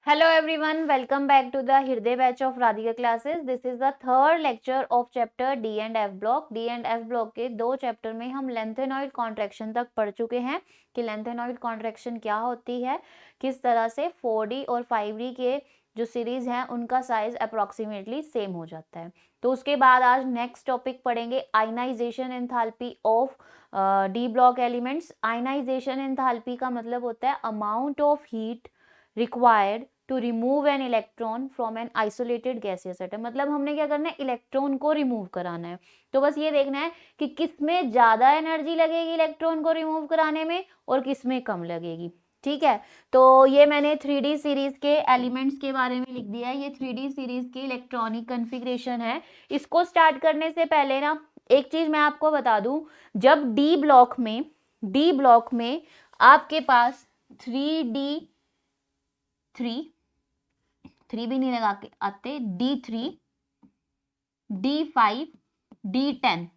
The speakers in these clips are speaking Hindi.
Hello everyone, welcome back to the Hirday batch of Radhika classes. This is the third lecture of chapter D and F block. D and F block के दो चैप्टर में हम लेंथेनॉइड कॉन्ट्रैक्शन तक पढ़ चुके हैं कि लेंथेनॉइड कॉन्ट्रैक्शन क्या होती है, किस तरह से 4D और 5D के जो सीरीज हैं उनका साइज अप्रोक्सीमेटली सेम हो जाता है। तो उसके बाद आज नेक्स्ट टॉपिक पढ़ेंगे ionisation enthalpy of d block elements. Ionisation enthalpy का मतलब होता है amount of heat required to remove an electron from an isolated gaseous atom. मतलब हमने क्या करना है, इलेक्ट्रॉन को रिमूव कराना है। तो बस ये देखना है कि किसमें ज्यादा एनर्जी लगेगी इलेक्ट्रॉन को रिमूव कराने में और किसमें कम लगेगी। ठीक है, तो ये मैंने 3D सीरीज के एलिमेंट्स के बारे में लिख दिया है। ये 3D सीरीज की इलेक्ट्रॉनिक कन्फिग्रेशन है। इसको स्टार्ट करने से पहले ना एक चीज मैं आपको बता दूं, जब डी ब्लॉक में आपके पास 3 भी नहीं लगा के आते, D3, D5, D10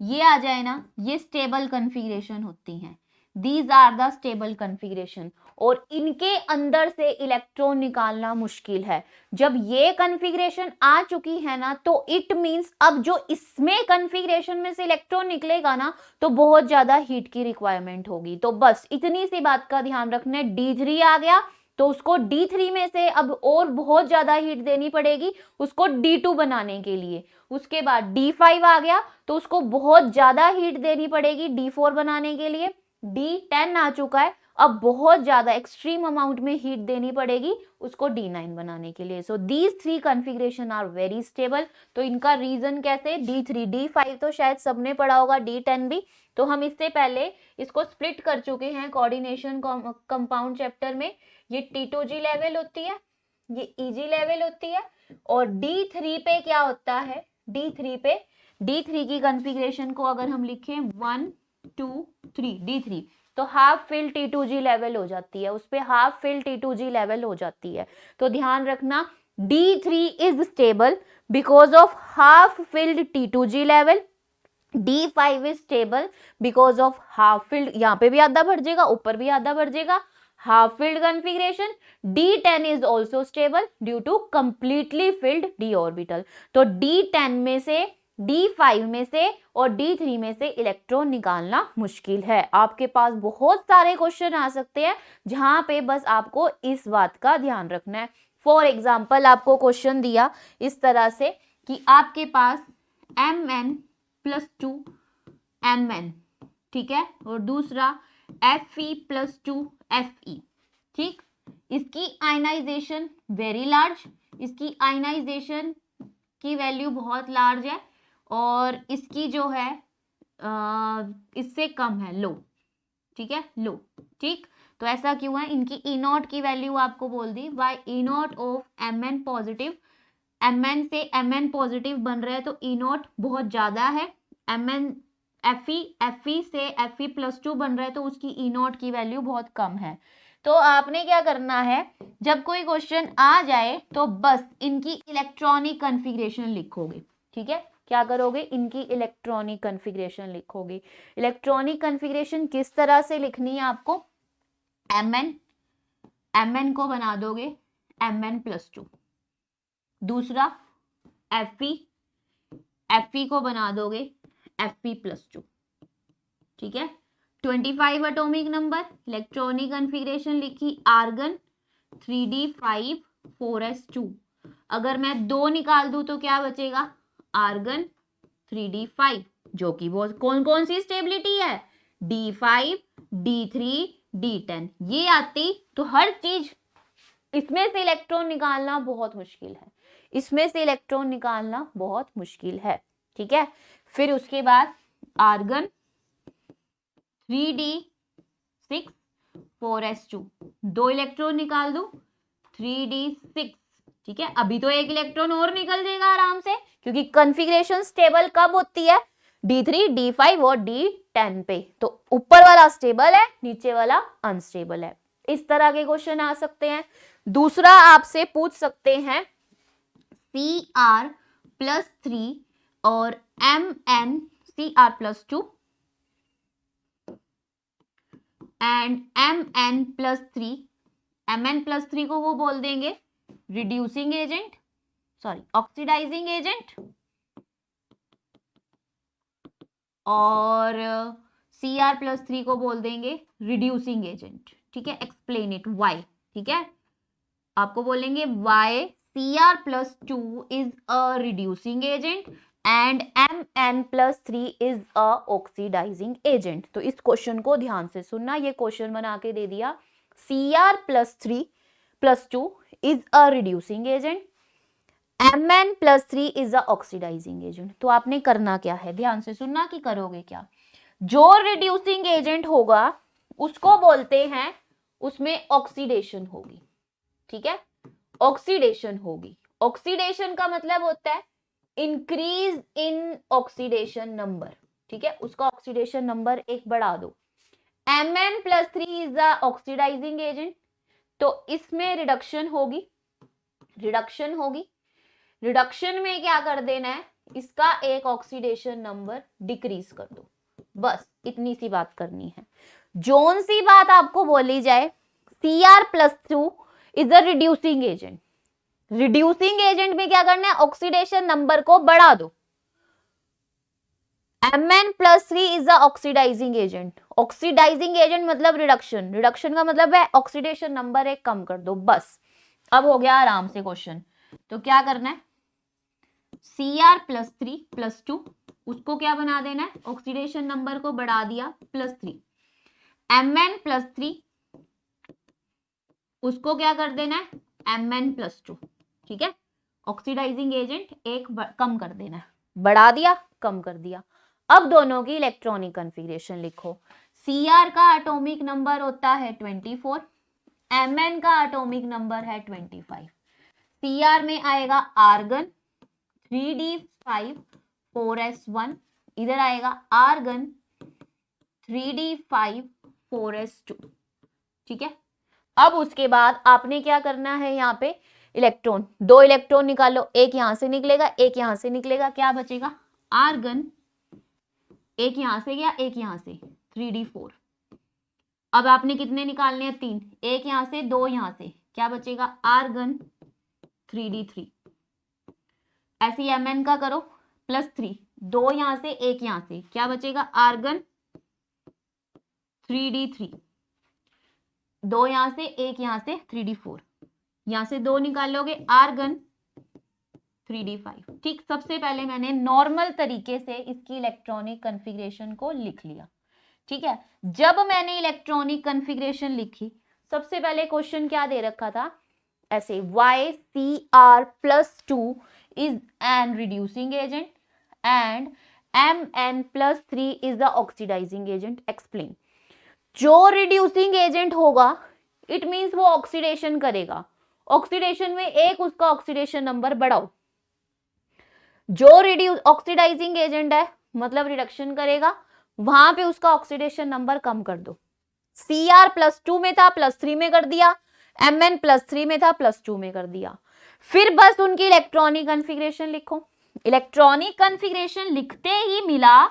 ये आ जाए ना, ये स्टेबल कन्फिग्रेशन होती हैं। These are the stable configuration और इनके अंदर से इलेक्ट्रॉन निकालना मुश्किल है। जब ये कन्फिग्रेशन आ चुकी है ना, तो इट मींस अब जो इसमें कन्फिग्रेशन में से इलेक्ट्रॉन निकलेगा ना, तो बहुत ज्यादा हीट की रिक्वायरमेंट होगी। तो बस इतनी सी बात का ध्यान रखना है। D3 आ गया तो उसको D3 में से अब और बहुत ज्यादा हीट देनी पड़ेगी उसको D2 बनाने के लिए। उसके बाद D5 आ गया तो उसको बहुत ज्यादा हीट देनी पड़ेगी D4 बनाने के लिए। D10 आ चुका है, अब बहुत ज्यादा एक्सट्रीम अमाउंट में हीट देनी पड़ेगी उसको D9 बनाने के लिए। So these 3 configuration are very stable. तो इनका रीजन कैसे, D3 D5 तो शायद सबने पढ़ा होगा, D10 भी। तो हम इससे पहले इसको स्प्लिट कर चुके हैं कोऑर्डिनेशन कंपाउंड चैप्टर में। ये T2G लेवल होती है, ये EG लेवल होती है और D3 पे क्या होता है, D3 की कॉन्फ़िगरेशन को अगर हम लिखें 1 2 3 D3 तो हाफ फिल T2G लेवल हो जाती है, उस पे हाफ फिल T2G लेवल हो जाती है। तो ध्यान रखना D3 is stable because of half filled T2G level. D5 is stable because of half filled, यहाँ पे भी आधा बढ़ जाएगा ऊपर भी आधा बढ़ जाएगा, half filled configuration। D10 is also stable due to completely filled d orbital। तो D10 में से, D5 में से और D3 में से इलेक्ट्रॉन निकालना मुश्किल है। आपके पास बहुत सारे क्वेश्चन आ सकते हैं जहां पे बस आपको इस बात का ध्यान रखना है। फॉर एग्जाम्पल आपको क्वेश्चन दिया इस तरह से कि आपके पास Mn+2 Mn, ठीक है, और दूसरा Fe+2 Fe, ठीक। इसकी आयनाइजेशन वेरी लार्ज, इसकी आयनाइजेशन की वैल्यू बहुत लार्ज है और इसकी जो है इससे कम है, लो, ठीक है, लो, ठीक। तो ऐसा क्यों है, इनकी E0 की वैल्यू आपको बोल दी, by E0 of Mn positive. Mn से Mn पॉजिटिव बन रहा है तो E0 बहुत ज्यादा है। Mn Fe से Fe+2 बन रहा है तो उसकी E0 की वैल्यू बहुत कम है। तो आपने क्या करना है, जब कोई क्वेश्चन आ जाए तो बस इनकी इलेक्ट्रॉनिक कन्फिग्रेशन लिखोगे, ठीक है। क्या करोगे, इनकी इलेक्ट्रॉनिक कन्फिग्रेशन लिखोगे। इलेक्ट्रॉनिक कन्फिग्रेशन किस तरह से लिखनी है आपको, Mn को बना दोगे Mn+2, दूसरा Fe को बना दोगे Fe+2, ठीक है। 25 एटॉमिक नंबर, इलेक्ट्रॉनिक कन्फिग्रेशन लिखी आर्गन 3d5 4s2। अगर मैं 2 निकाल दूं तो क्या बचेगा, आर्गन 3d5, जो कि वो कौन कौन सी स्टेबिलिटी है, D5 D3 D10 ये आती। तो हर चीज इसमें से इलेक्ट्रॉन निकालना बहुत मुश्किल है, इसमें से इलेक्ट्रॉन निकालना बहुत मुश्किल है, ठीक है। फिर उसके बाद आर्गन 3d6 4s2, 2 इलेक्ट्रॉन निकाल दो 3d6, ठीक है। अभी तो एक इलेक्ट्रॉन और निकल जाएगा आराम से, क्योंकि कॉन्फ़िगरेशन स्टेबल कब होती है, D3 D5 और D10 पे। तो ऊपर वाला स्टेबल है, नीचे वाला अनस्टेबल है। इस तरह के क्वेश्चन आ सकते हैं। दूसरा आपसे पूछ सकते हैं Cr+3 और Cr+2 and Mn+3 Mn+3 को वो बोल देंगे reducing agent, sorry oxidising agent, और Cr+3 को बोल देंगे रिड्यूसिंग एजेंट। ठीक है, एक्सप्लेन इट वाई। ठीक है, आपको बोलेंगे why Cr+2 is a reducing agent and Mn+3 is a oxidising agent. तो इस क्वेश्चन को ध्यान से सुनना, ये क्वेश्चन बना के दे दिया, Cr+3+2 is a reducing agent, Mn+3 is a oxidising agent. तो आपने करना क्या है, ध्यान से सुनना कि करोगे क्या। जो रिड्यूसिंग एजेंट होगा उसको बोलते हैं, उसमें ऑक्सीडेशन होगी। ठीक है, ऑक्सीडेशन होगी। ऑक्सीडेशन का मतलब होता है इंक्रीज इन ऑक्सीडेशन नंबर। ठीक है, उसका ऑक्सीडेशन नंबर एक बढ़ा दो। Mn+3 is the oxidising agent, तो इसमें रिडक्शन होगी, रिडक्शन होगी। रिडक्शन में क्या कर देना है, इसका एक ऑक्सीडेशन नंबर डिक्रीज कर दो, बस इतनी सी बात करनी है। जोन सी बात आपको बोली जाए, Cr+2 is a reducing agent. Reducing agent में क्या करना है, ऑक्सीडेशन नंबर को बढ़ा दो। Mn+3 is a oxidising agent. Oxidising agent मतलब रिडक्शन, रिडक्शन का मतलब है ऑक्सीडेशन नंबर एक कम कर दो, बस। अब हो गया आराम से क्वेश्चन। तो क्या करना है, Cr+3+2 उसको क्या बना देना है, ऑक्सीडेशन नंबर को बढ़ा दिया +3। Mn+3 उसको क्या कर देना है, Mn+2। ठीक है, ऑक्सीडाइजिंग एजेंट एक कम कर देना है, बढ़ा दिया कम कर दिया। अब दोनों की इलेक्ट्रॉनिक कॉन्फ़िगरेशन लिखो। Cr का एटॉमिक नंबर होता है 24, Mn का एटॉमिक नंबर है 25। Cr में आएगा आर्गन 3d5 4s1, इधर आएगा आर्गन 3d5 4s2। ठीक है, अब उसके बाद आपने क्या करना है, यहाँ पे इलेक्ट्रॉन, दो इलेक्ट्रॉन निकालो, एक यहां से निकलेगा एक यहां से निकलेगा, क्या बचेगा, आर्गन, एक यहां से गया एक यहां से, 3d4। अब आपने कितने निकालने हैं, 3, एक यहां से दो यहां से, क्या बचेगा, आर्गन 3d3। ऐसे Mn का करो +3, दो यहां से एक यहां से, क्या बचेगा, आर्गन 3d3, दो यहां से एक यहां से 3d4, यहां से दो निकालोगे आर्गन 3d5। ठीक, सबसे पहले मैंने नॉर्मल तरीके से इसकी इलेक्ट्रॉनिक कॉन्फ़िगरेशन को लिख लिया। ठीक है, जब मैंने इलेक्ट्रॉनिक कॉन्फ़िगरेशन लिखी, सबसे पहले क्वेश्चन क्या दे रखा था, ऐसे Cr+2 is an reducing agent and Mn+3 is the oxidizing agent, explain। जो रिड्यूसिंग एजेंट होगा इट मींस वो ऑक्सीडेशन करेगा, ऑक्सीडेशन में एक उसका ऑक्सीडेशन नंबर बढ़ाओ। जो रिड्यूस ऑक्सीडाइजिंग एजेंट है मतलब रिडक्शन करेगा, वहां पे उसका ऑक्सीडेशन नंबर कम कर दो। Cr+2 में था +3 में कर दिया, Mn+3 में था +2 में कर दिया। फिर बस उनकी इलेक्ट्रॉनिक कॉन्फ़िगरेशन लिखो। इलेक्ट्रॉनिक कॉन्फ़िगरेशन लिखते ही मिला,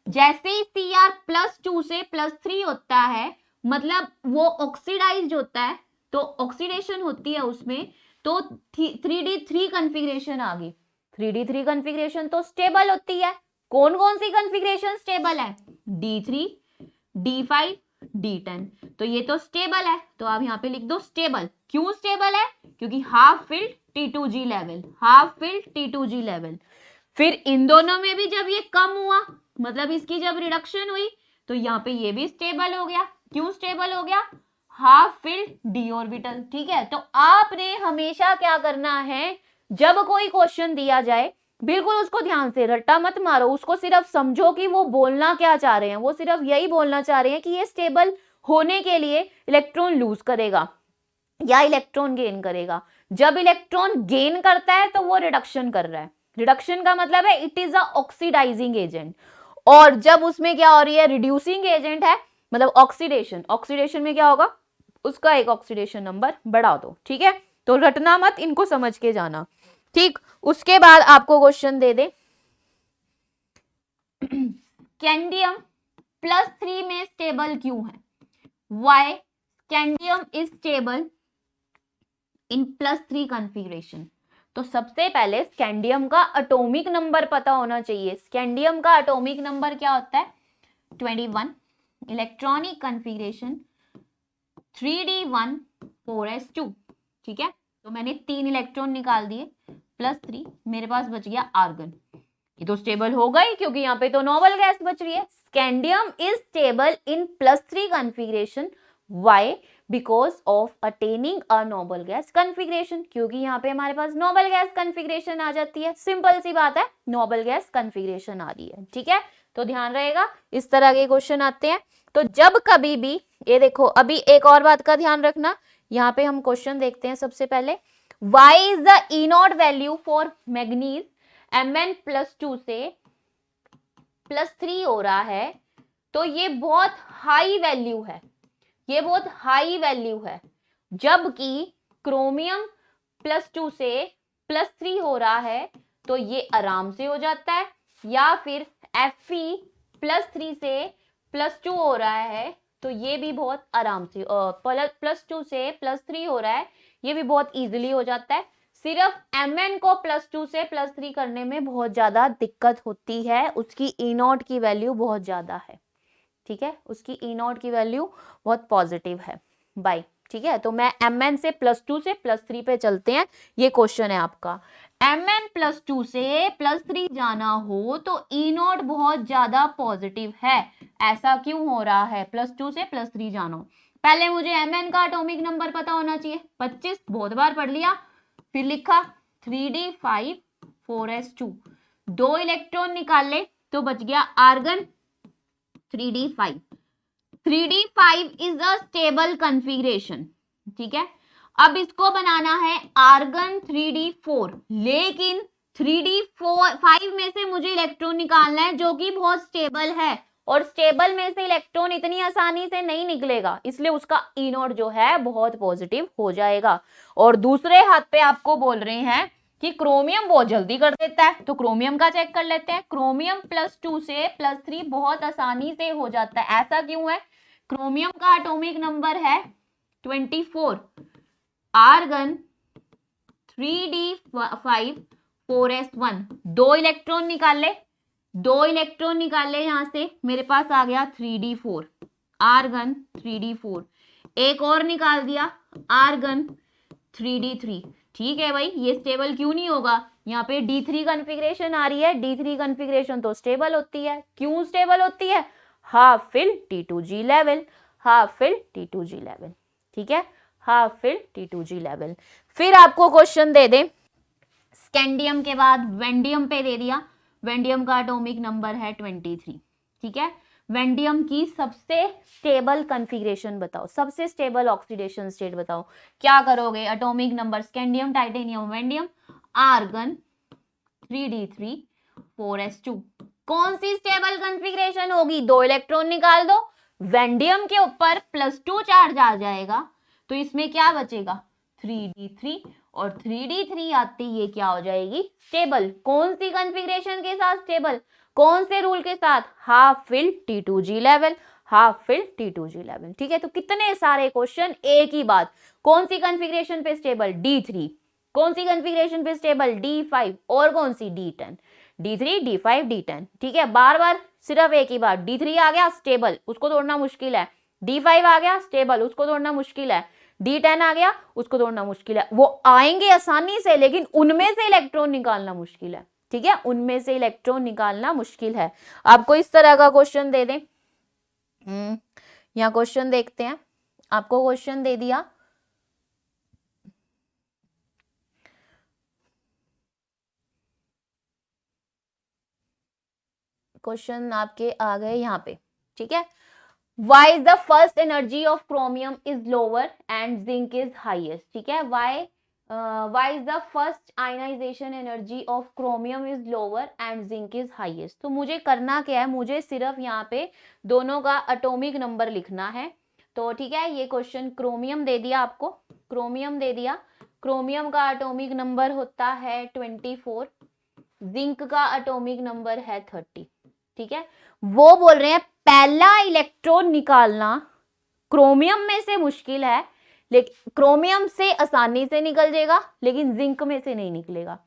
जैसे ही Cr+2 से +3 होता है मतलब वो ऑक्सीडाइज्ड होता है, तो ऑक्सीडेशन होती है उसमें, तो 3d3 कॉन्फ़िगरेशन आ गई। 3d3 कॉन्फ़िगरेशन तो स्टेबल होती है। कौन कौन सी कॉन्फ़िगरेशन स्टेबल है, d3, d5, d10। तो ये तो स्टेबल है, तो आप यहाँ पे लिख दो स्टेबल। क्यों स्टेबल है, क्योंकि half filled T2G level, half filled T2G level. फिर इन दोनों में भी जब ये कम हुआ, मतलब इसकी जब रिडक्शन हुई, तो यहाँ पे ये भी स्टेबल हो गया। क्यों स्टेबल हो गया, हाफ फिल्ड d ऑर्बिटल। ठीक है, तो आपने हमेशा क्या करना है, जब कोई क्वेश्चन दिया जाए बिल्कुल उसको ध्यान से, रट्टा मत मारो, उसको सिर्फ समझो कि वो बोलना क्या चाह रहे हैं। वो सिर्फ यही बोलना चाह रहे हैं कि ये स्टेबल होने के लिए इलेक्ट्रॉन लूज करेगा या इलेक्ट्रॉन गेन करेगा। जब इलेक्ट्रॉन गेन करता है तो वो रिडक्शन कर रहा है, रिडक्शन का मतलब है it is a oxidising agent. और जब उसमें क्या हो रही है, रिड्यूसिंग एजेंट है, मतलब ऑक्सीडेशन, ऑक्सीडेशन में क्या होगा, उसका एक ऑक्सीडेशन नंबर बढ़ा दो। ठीक है, तो रटना मत, इनको समझ के जाना। ठीक, उसके बाद आपको क्वेश्चन दे दे, कैंडियम +3 में स्टेबल क्यों है, why scandium is stable in +3 configuration. तो सबसे पहले स्कैंडियम का एटॉमिक नंबर पता होना चाहिए। स्कैंडियम का एटॉमिक नंबर क्या होता है? 21। Electronic configuration 3d1 4s2। ठीक है, तो मैंने 3 इलेक्ट्रॉन निकाल दिए, +3, मेरे पास बच गया आर्गन। ये तो स्टेबल हो गई क्योंकि यहाँ पे तो नोबल गैस बच रही है। Scandium is stable in +3 configuration. Why? Because of attaining a noble gas configuration, क्योंकि यहाँ पे हमारे पास नोबल गैस कॉन्फ़िगरेशन आ जाती है। सिंपल सी बात है, नोबल गैस कॉन्फ़िगरेशन आ रही है। ठीक है, तो ध्यान रहेगा, इस तरह के क्वेश्चन आते हैं। तो जब कभी भी, ये देखो, अभी एक और बात का ध्यान रखना, यहाँ पे हम क्वेश्चन देखते हैं सबसे पहले। Why is the E not value for manganese Mn+2 से +3 हो रहा है, तो ये बहुत हाई वैल्यू है, ये बहुत हाई वैल्यू है। जबकि क्रोमियम +2 से +3 हो रहा है तो ये आराम से हो जाता है। या फिर Fe+3 से +2 हो रहा है तो ये भी बहुत आराम से, +2 से +3 हो रहा है, ये भी बहुत इजीली हो जाता है। सिर्फ Mn को +2 से +3 करने में बहुत ज्यादा दिक्कत होती है, उसकी E0 की वैल्यू बहुत ज्यादा है। ठीक है, उसकी E0 की वैल्यू बहुत पॉजिटिव है बाय। ठीक है, तो मैं Mn से +2 से +3 पे चलते हैं। ये क्वेश्चन है आपका, Mn+2 से +3 जाना हो तो E0 बहुत ज्यादा पॉजिटिव है। ऐसा क्यों हो रहा है? +2 से +3 जाना हो, पहले मुझे Mn का एटॉमिक नंबर पता होना चाहिए। 25 बहुत बार पढ़ लिया, फिर लिखा 3d5 4s2, 2 इलेक्ट्रॉन निकाल ले तो बच गया argon 3d5। 3d5 is a stable configuration. ठीक है, अब इसको बनाना है आर्गन 3d4, लेकिन 3d5 में से मुझे इलेक्ट्रॉन निकालना है जो कि बहुत स्टेबल है, और स्टेबल में से इलेक्ट्रॉन इतनी आसानी से नहीं निकलेगा, इसलिए उसका E0 जो है बहुत पॉजिटिव हो जाएगा। और दूसरे हाथ पे आपको बोल रहे हैं कि क्रोमियम बहुत जल्दी कर देता है, तो क्रोमियम का चेक कर लेते हैं। क्रोमियम +2 से +3 बहुत आसानी से हो जाता है। ऐसा क्यों है? क्रोमियम का एटॉमिक नंबर है 24, आर्गन 3d5 4s1, 2 इलेक्ट्रॉन निकाल ले, 2 इलेक्ट्रॉन निकाल ले, यहां से मेरे पास आ गया 3d4, आर्गन 3d4, एक और निकाल दिया आर्गन 3d3। ठीक है भाई, ये स्टेबल क्यों नहीं होगा? यहाँ पे d3 कॉन्फ़िगरेशन आ रही है, d3 कॉन्फ़िगरेशन तो स्टेबल होती है। क्यों स्टेबल होती है? Half fill T2G level, half fill T2G level. ठीक है, हाफ फिल T2G लेवल। फिर आपको क्वेश्चन दे दे, स्कैंडियम के बाद वेंडियम पे दे दिया। वेंडियम का एटॉमिक नंबर है 23। ठीक है, वेंडियम की सबसे स्टेबल कॉन्फ़िगरेशन बताओ, सबसे स्टेबल ऑक्सीडेशन स्टेट बताओ। क्या करोगे? Atomic number scandium, titanium, vanadium, argon 3d3 4s2। कौन सी स्टेबल कॉन्फ़िगरेशन होगी? 2 इलेक्ट्रॉन निकाल दो, वेंडियम के ऊपर +2 चार्ज आ जाएगा, तो इसमें क्या बचेगा? 3d3, और 3d3 आती ये क्या हो जाएगी? स्टेबल। कौन सी कॉन्फ़िगरेशन के साथ स्टेबल? कौन से रूल के साथ? Half fill T2G level, half fill T2G level. ठीक है, तो कितने सारे क्वेश्चन एक ही बात। कौन सी कॉन्फ़िगरेशन पे स्टेबल? D3। कौन सी कॉन्फ़िगरेशन पे स्टेबल? D5। और कौन सी? D10। D3 D5 D10। ठीक है, बार बार सिर्फ एक ही बात। D3 आ गया स्टेबल, उसको तोड़ना मुश्किल है। D5 आ गया स्टेबल, उसको तोड़ना मुश्किल है। D10 आ गया, उसको तोड़ना मुश्किल है। वो आएंगे आसानी से, लेकिन उनमें से इलेक्ट्रॉन निकालना मुश्किल है। ठीक है, उनमें से इलेक्ट्रॉन निकालना मुश्किल है। आपको इस तरह का क्वेश्चन दे दें, यहाँ क्वेश्चन देखते हैं। आपको क्वेश्चन दे दिया, क्वेश्चन आपके आ गए यहाँ पे। ठीक है, why is the first energy of chromium is lower and zinc is highest? ठीक है, why is the first ionization energy of chromium is lower and zinc is highest? तो मुझे करना क्या है? मुझे सिर्फ यहाँ पे दोनों का एटॉमिक नंबर लिखना है। तो ठीक है, ये क्वेश्चन क्रोमियम दे दिया आपको, क्रोमियम दे दिया। क्रोमियम का एटॉमिक नंबर होता है 24, जिंक का एटॉमिक नंबर है 30। ठीक है, वो बोल रहे हैं पहला इलेक्ट्रॉन निकालना क्रोमियम में से मुश्किल है, लेकिन क्रोमियम से आसानी से निकल जाएगा, लेकिन जिंक में से नहीं निकलेगा।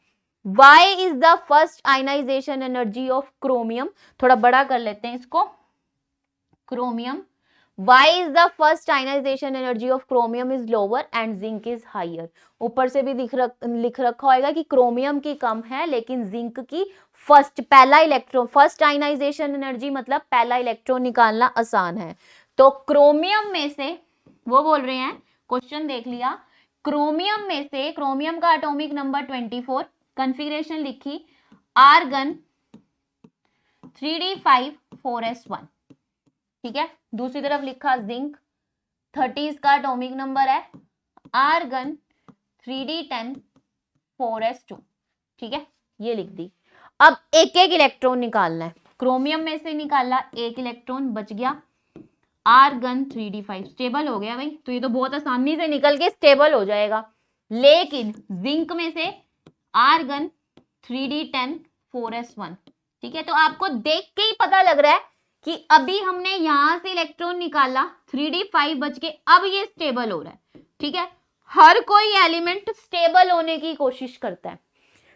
Why is the first ionisation energy of chromium, थोड़ा बड़ा कर लेते हैं इसको, chromium, why is the first ionization energy of chromium is lower and zinc is higher। ऊपर से भी लिख रखा होगा कि क्रोमियम की कम है लेकिन जिंक की पहला इलेक्ट्रॉन, फर्स्ट आयनाइजेशन एनर्जी मतलब पहला इलेक्ट्रॉन निकालना आसान है। तो क्रोमियम में से वो बोल रहे हैं, क्वेश्चन देख लिया, क्रोमियम में से, क्रोमियम का एटॉमिक नंबर 24, कॉन्फ़िगरेशन लिखी आर्गन 3d5 4s1, ठीक है। दूसरी तरफ लिखा जिंक 30 इसका एटॉमिक नंबर है, आर्गन 3d10 4s2, ठीक है, ये लिख दी। अब एक एक इलेक्ट्रॉन निकालना है, क्रोमियम में से निकाला, एक इलेक्ट्रॉन बच गया, आर्गन 3d5 स्टेबल हो गया भाई, तो ये तो बहुत आसानी से निकल के स्टेबल हो जाएगा। लेकिन जिंक में से आर्गन 3d10 4s1, ठीक है। तो आपको देख के ही पता लग रहा है कि अभी हमने यहां से इलेक्ट्रॉन निकाला, 3d5 बच के, अब ये स्टेबल हो रहा है, ठीक है। हर कोई एलिमेंट स्टेबल होने की कोशिश करता है।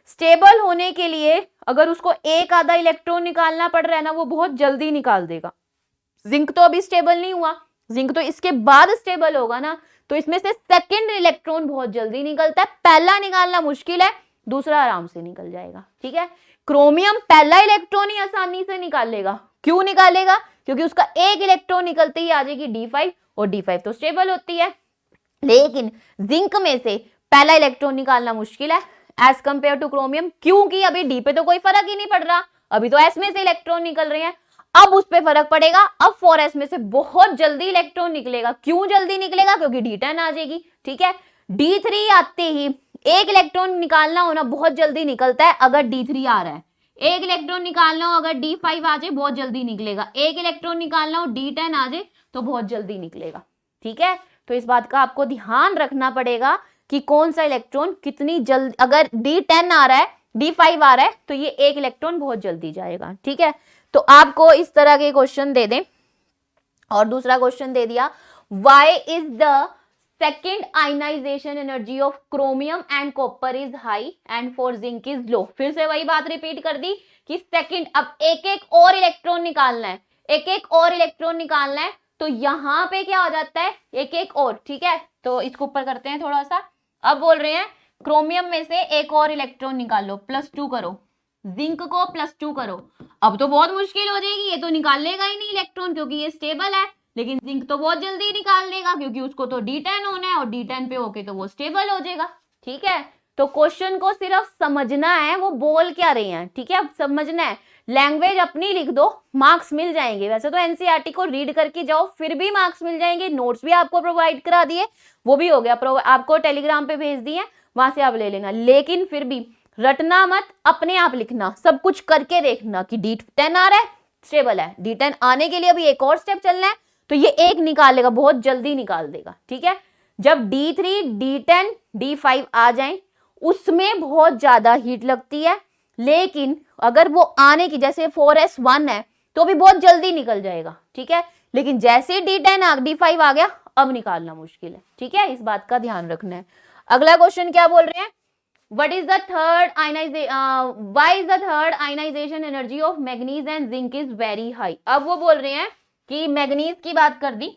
स्टेबल होने के लिए अगर उसको एक आधा इलेक्ट्रॉन निकालना पड़ रहा है ना, वो बहुत जल्दी निकाल देगा। जिंक तो अभी स्टेबल नहीं हुआ, जिंक तो इसके बाद स्टेबल होगा ना, तो इसमें से सेकंड इलेक्ट्रॉन बहुत जल्दी निकलता है। पहला निकालना मुश्किल है, दूसरा आराम से निकल जाएगा, ठीक है। क्रोमियम पहला इलेक्ट्रॉन ही आसानी से निकालेगा। क्यों निकालेगा? क्योंकि उसका एक इलेक्ट्रॉन निकलते ही आ जाएगी d5, और d5 तो स्टेबल होती है। लेकिन जिंक में से पहला इलेक्ट्रॉन निकालना मुश्किल है एज कंपेयर टू क्रोमियम, क्योंकि अभी डी पे तो कोई फर्क ही नहीं पड़ रहा, अभी तो एस में से इलेक्ट्रॉन निकल रहे हैं। अब उस पर फर्क पड़ेगा, अब 4s में से बहुत जल्दी इलेक्ट्रॉन निकलेगा। क्यों जल्दी निकलेगा? क्योंकि d10 आ जाएगी, ठीक है। d3 आते ही एक इलेक्ट्रॉन निकालना होना बहुत जल्दी निकलता है अगर d3 आ रहा है। एक इलेक्ट्रॉन निकालना हो अगर d5 आ जाए बहुत जल्दी निकलेगा। एक इलेक्ट्रॉन निकालना हो d10 आ जाए तो बहुत जल्दी निकलेगा, ठीक है। तो इस बात का आपको ध्यान रखना पड़ेगा कि कौन सा इलेक्ट्रॉन कितनी जल्दी, अगर d10 आ रहा है, d5 आ रहा है, तो ये एक इलेक्ट्रॉन बहुत जल्दी जाएगा, ठीक है। तो आपको इस तरह के क्वेश्चन दे दें। और दूसरा क्वेश्चन दे दिया, why is the second ionisation energy of chromium and copper is high and for zinc is low. फिर से वही बात रिपीट कर दी कि सेकेंड, अब एक एक और इलेक्ट्रॉन निकालना है, एक एक और इलेक्ट्रॉन निकालना है, तो यहां पे क्या हो जाता है, एक एक और, ठीक है। तो इसको ऊपर करते हैं थोड़ा सा। अब बोल रहे हैं क्रोमियम में से एक और इलेक्ट्रॉन निकालो, +2 करो, जिंक को +2 करो। अब तो बहुत मुश्किल हो जाएगी, ये तो निकाल लेगा ही नहीं इलेक्ट्रॉन क्योंकि ये स्टेबल है, लेकिन जिंक तो बहुत जल्दी निकाल लेगा क्योंकि उसको तो d10 होना है, और d10 पे होके तो वो स्टेबल हो जाएगा, ठीक है। तो क्वेश्चन को सिर्फ समझना है वो बोल क्या रहे हैं, ठीक है, समझना है। लैंग्वेज अपनी लिख दो, मार्क्स मिल जाएंगे। वैसे तो एनसीईआरटी को रीड करके जाओ फिर भी मार्क्स मिल जाएंगे। नोट्स भी आपको प्रोवाइड करा दिए, वो भी हो गया, आपको टेलीग्राम पे भेज दिए, वहां से आप ले लेना। लेकिन फिर भी रटना मत, अपने आप लिखना, सब कुछ करके देखना कि d10 आ रहा है, स्टेबल है। d10 आने के लिए अभी एक और स्टेप चलना है, तो ये एक निकालेगा, बहुत जल्दी निकाल देगा, ठीक है। जब d3, d10, d5 आ जाए, उसमें बहुत ज्यादा हीट लगती है, लेकिन अगर वो आने की, जैसे 4s1 है तो भी बहुत जल्दी निकल जाएगा, ठीक है। लेकिन जैसे d5 आ गया, अब निकालना मुश्किल है, ठीक है। इस बात का ध्यान रखना है। अगला क्वेश्चन क्या बोल रहे हैं, What is the third ionization? Why is the third ionization energy of manganese and zinc is very high? अब वो बोल रहे हैं कि मैग्नीज की बात कर दी,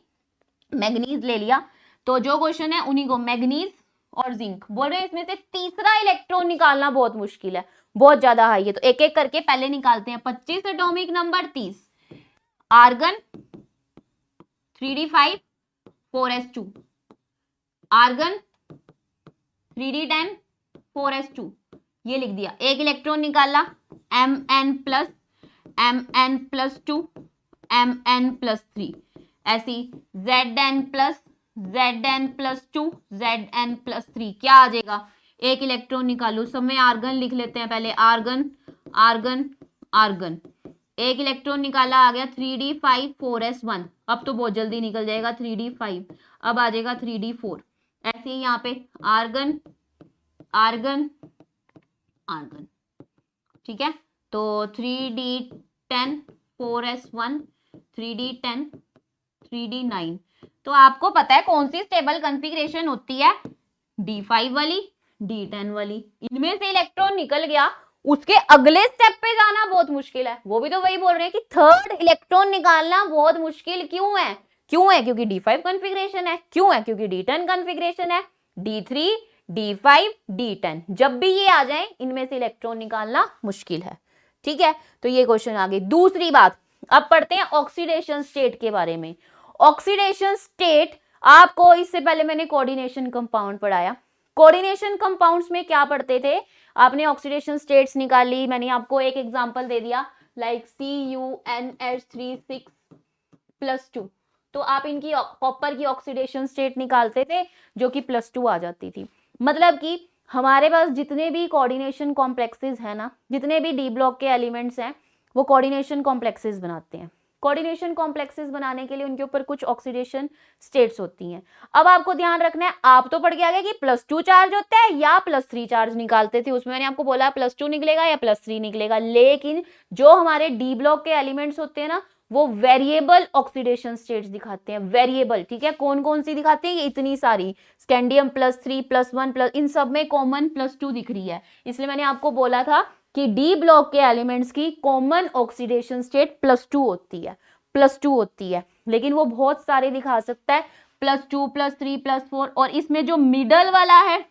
मैग्नीज ले लिया, तो जो क्वेश्चन है उन्हीं को, मैग्नीज और जिंक बोल रहे हैं, इसमें से तीसरा इलेक्ट्रॉन निकालना बहुत मुश्किल है, बहुत ज्यादा हाई है। तो एक एक करके पहले निकालते हैं। 25 atomic number 30, argon 3d5 4s2, argon 3d10 4s2, ये लिख दिया। एक इलेक्ट्रॉन निकाला, Mn+, Mn+2, Mn+3, ऐसी Zn+, Zn+2, Zn+3, क्या आ जाएगा, एक इलेक्ट्रॉन निकालो। सब में आर्गन लिख लेते हैं पहले, आर्गन आर्गन आर्गन, एक इलेक्ट्रॉन निकाला, आ गया 3d5 4s1, अब तो बहुत जल्दी निकल जाएगा 3d5, अब आ जाएगा 3d4, ऐसे ही यहाँ पे आर्गन आर्गन आर्गन, ठीक है। तो 3d10 4s1, 3d10 3d9, तो आपको पता है कौन सी स्टेबल कॉन्फ़िगरेशन होती है, D5 वाली, D10 वाली। इनमें से इलेक्ट्रॉन निकल गया, उसके अगले स्टेप पे जाना बहुत मुश्किल है। वो भी तो वही बोल रहे हैं कि थर्ड इलेक्ट्रॉन निकालना बहुत मुश्किल क्यों है? क्यों है? क्योंकि D5 कॉन्फ़िगरेशन है। क्यों है? क्योंकि D10 कॉन्फ़िगरेशन है। D3, D5, D10 जब भी ये आ जाए इनमें से इलेक्ट्रॉन निकालना मुश्किल है। ठीक है, तो ये क्वेश्चन आ गई। दूसरी बात, अब पढ़ते हैं ऑक्सीडेशन स्टेट के बारे में। ऑक्सीडेशन स्टेट, आपको इससे पहले मैंने कोऑर्डिनेशन कंपाउंड पढ़ाया। कोऑर्डिनेशन कंपाउंड्स में क्या पढ़ते थे? आपने ऑक्सीडेशन स्टेट्स निकाली, मैंने आपको एक एग्जांपल दे दिया लाइक CuNH3 6+2, तो आप इनकी कॉपर की ऑक्सीडेशन स्टेट निकालते थे जो कि +2 आ जाती थी। मतलब कि हमारे पास जितने भी कोऑर्डिनेशन कॉम्प्लेक्सेस है ना, जितने भी डी ब्लॉक के एलिमेंट्स हैं, वो कोऑर्डिनेशन कॉम्प्लेक्सेस बनाते हैं। कोऑर्डिनेशन कॉम्प्लेक्सेस बनाने के लिए उनके ऊपर कुछ ऑक्सीडेशन स्टेट्स होती हैं। अब आपको ध्यान रखना है, आप तो पढ़ के आ गए कि +2 चार्ज होता है या +3 चार्ज निकालते थे। उसमें मैंने आपको बोला +2 निकलेगा या +3 निकलेगा, लेकिन जो हमारे डी ब्लॉक के एलिमेंट्स होते हैं ना, वो वेरिएबल ऑक्सीडेशन स्टेट्स दिखाते हैं। वेरिएबल, ठीक है, कौन कौन सी दिखाते हैं? ये इतनी सारी, स्कैंडियम +3, +1, इन सब में कॉमन +2 दिख रही है। इसलिए मैंने आपको बोला था कि डी ब्लॉक के एलिमेंट्स की कॉमन ऑक्सीडेशन स्टेट +2 होती है, +2 होती है। लेकिन वो बहुत सारे दिखा सकता है, +2, +3, +4, और इसमें जो मिडल वाला है,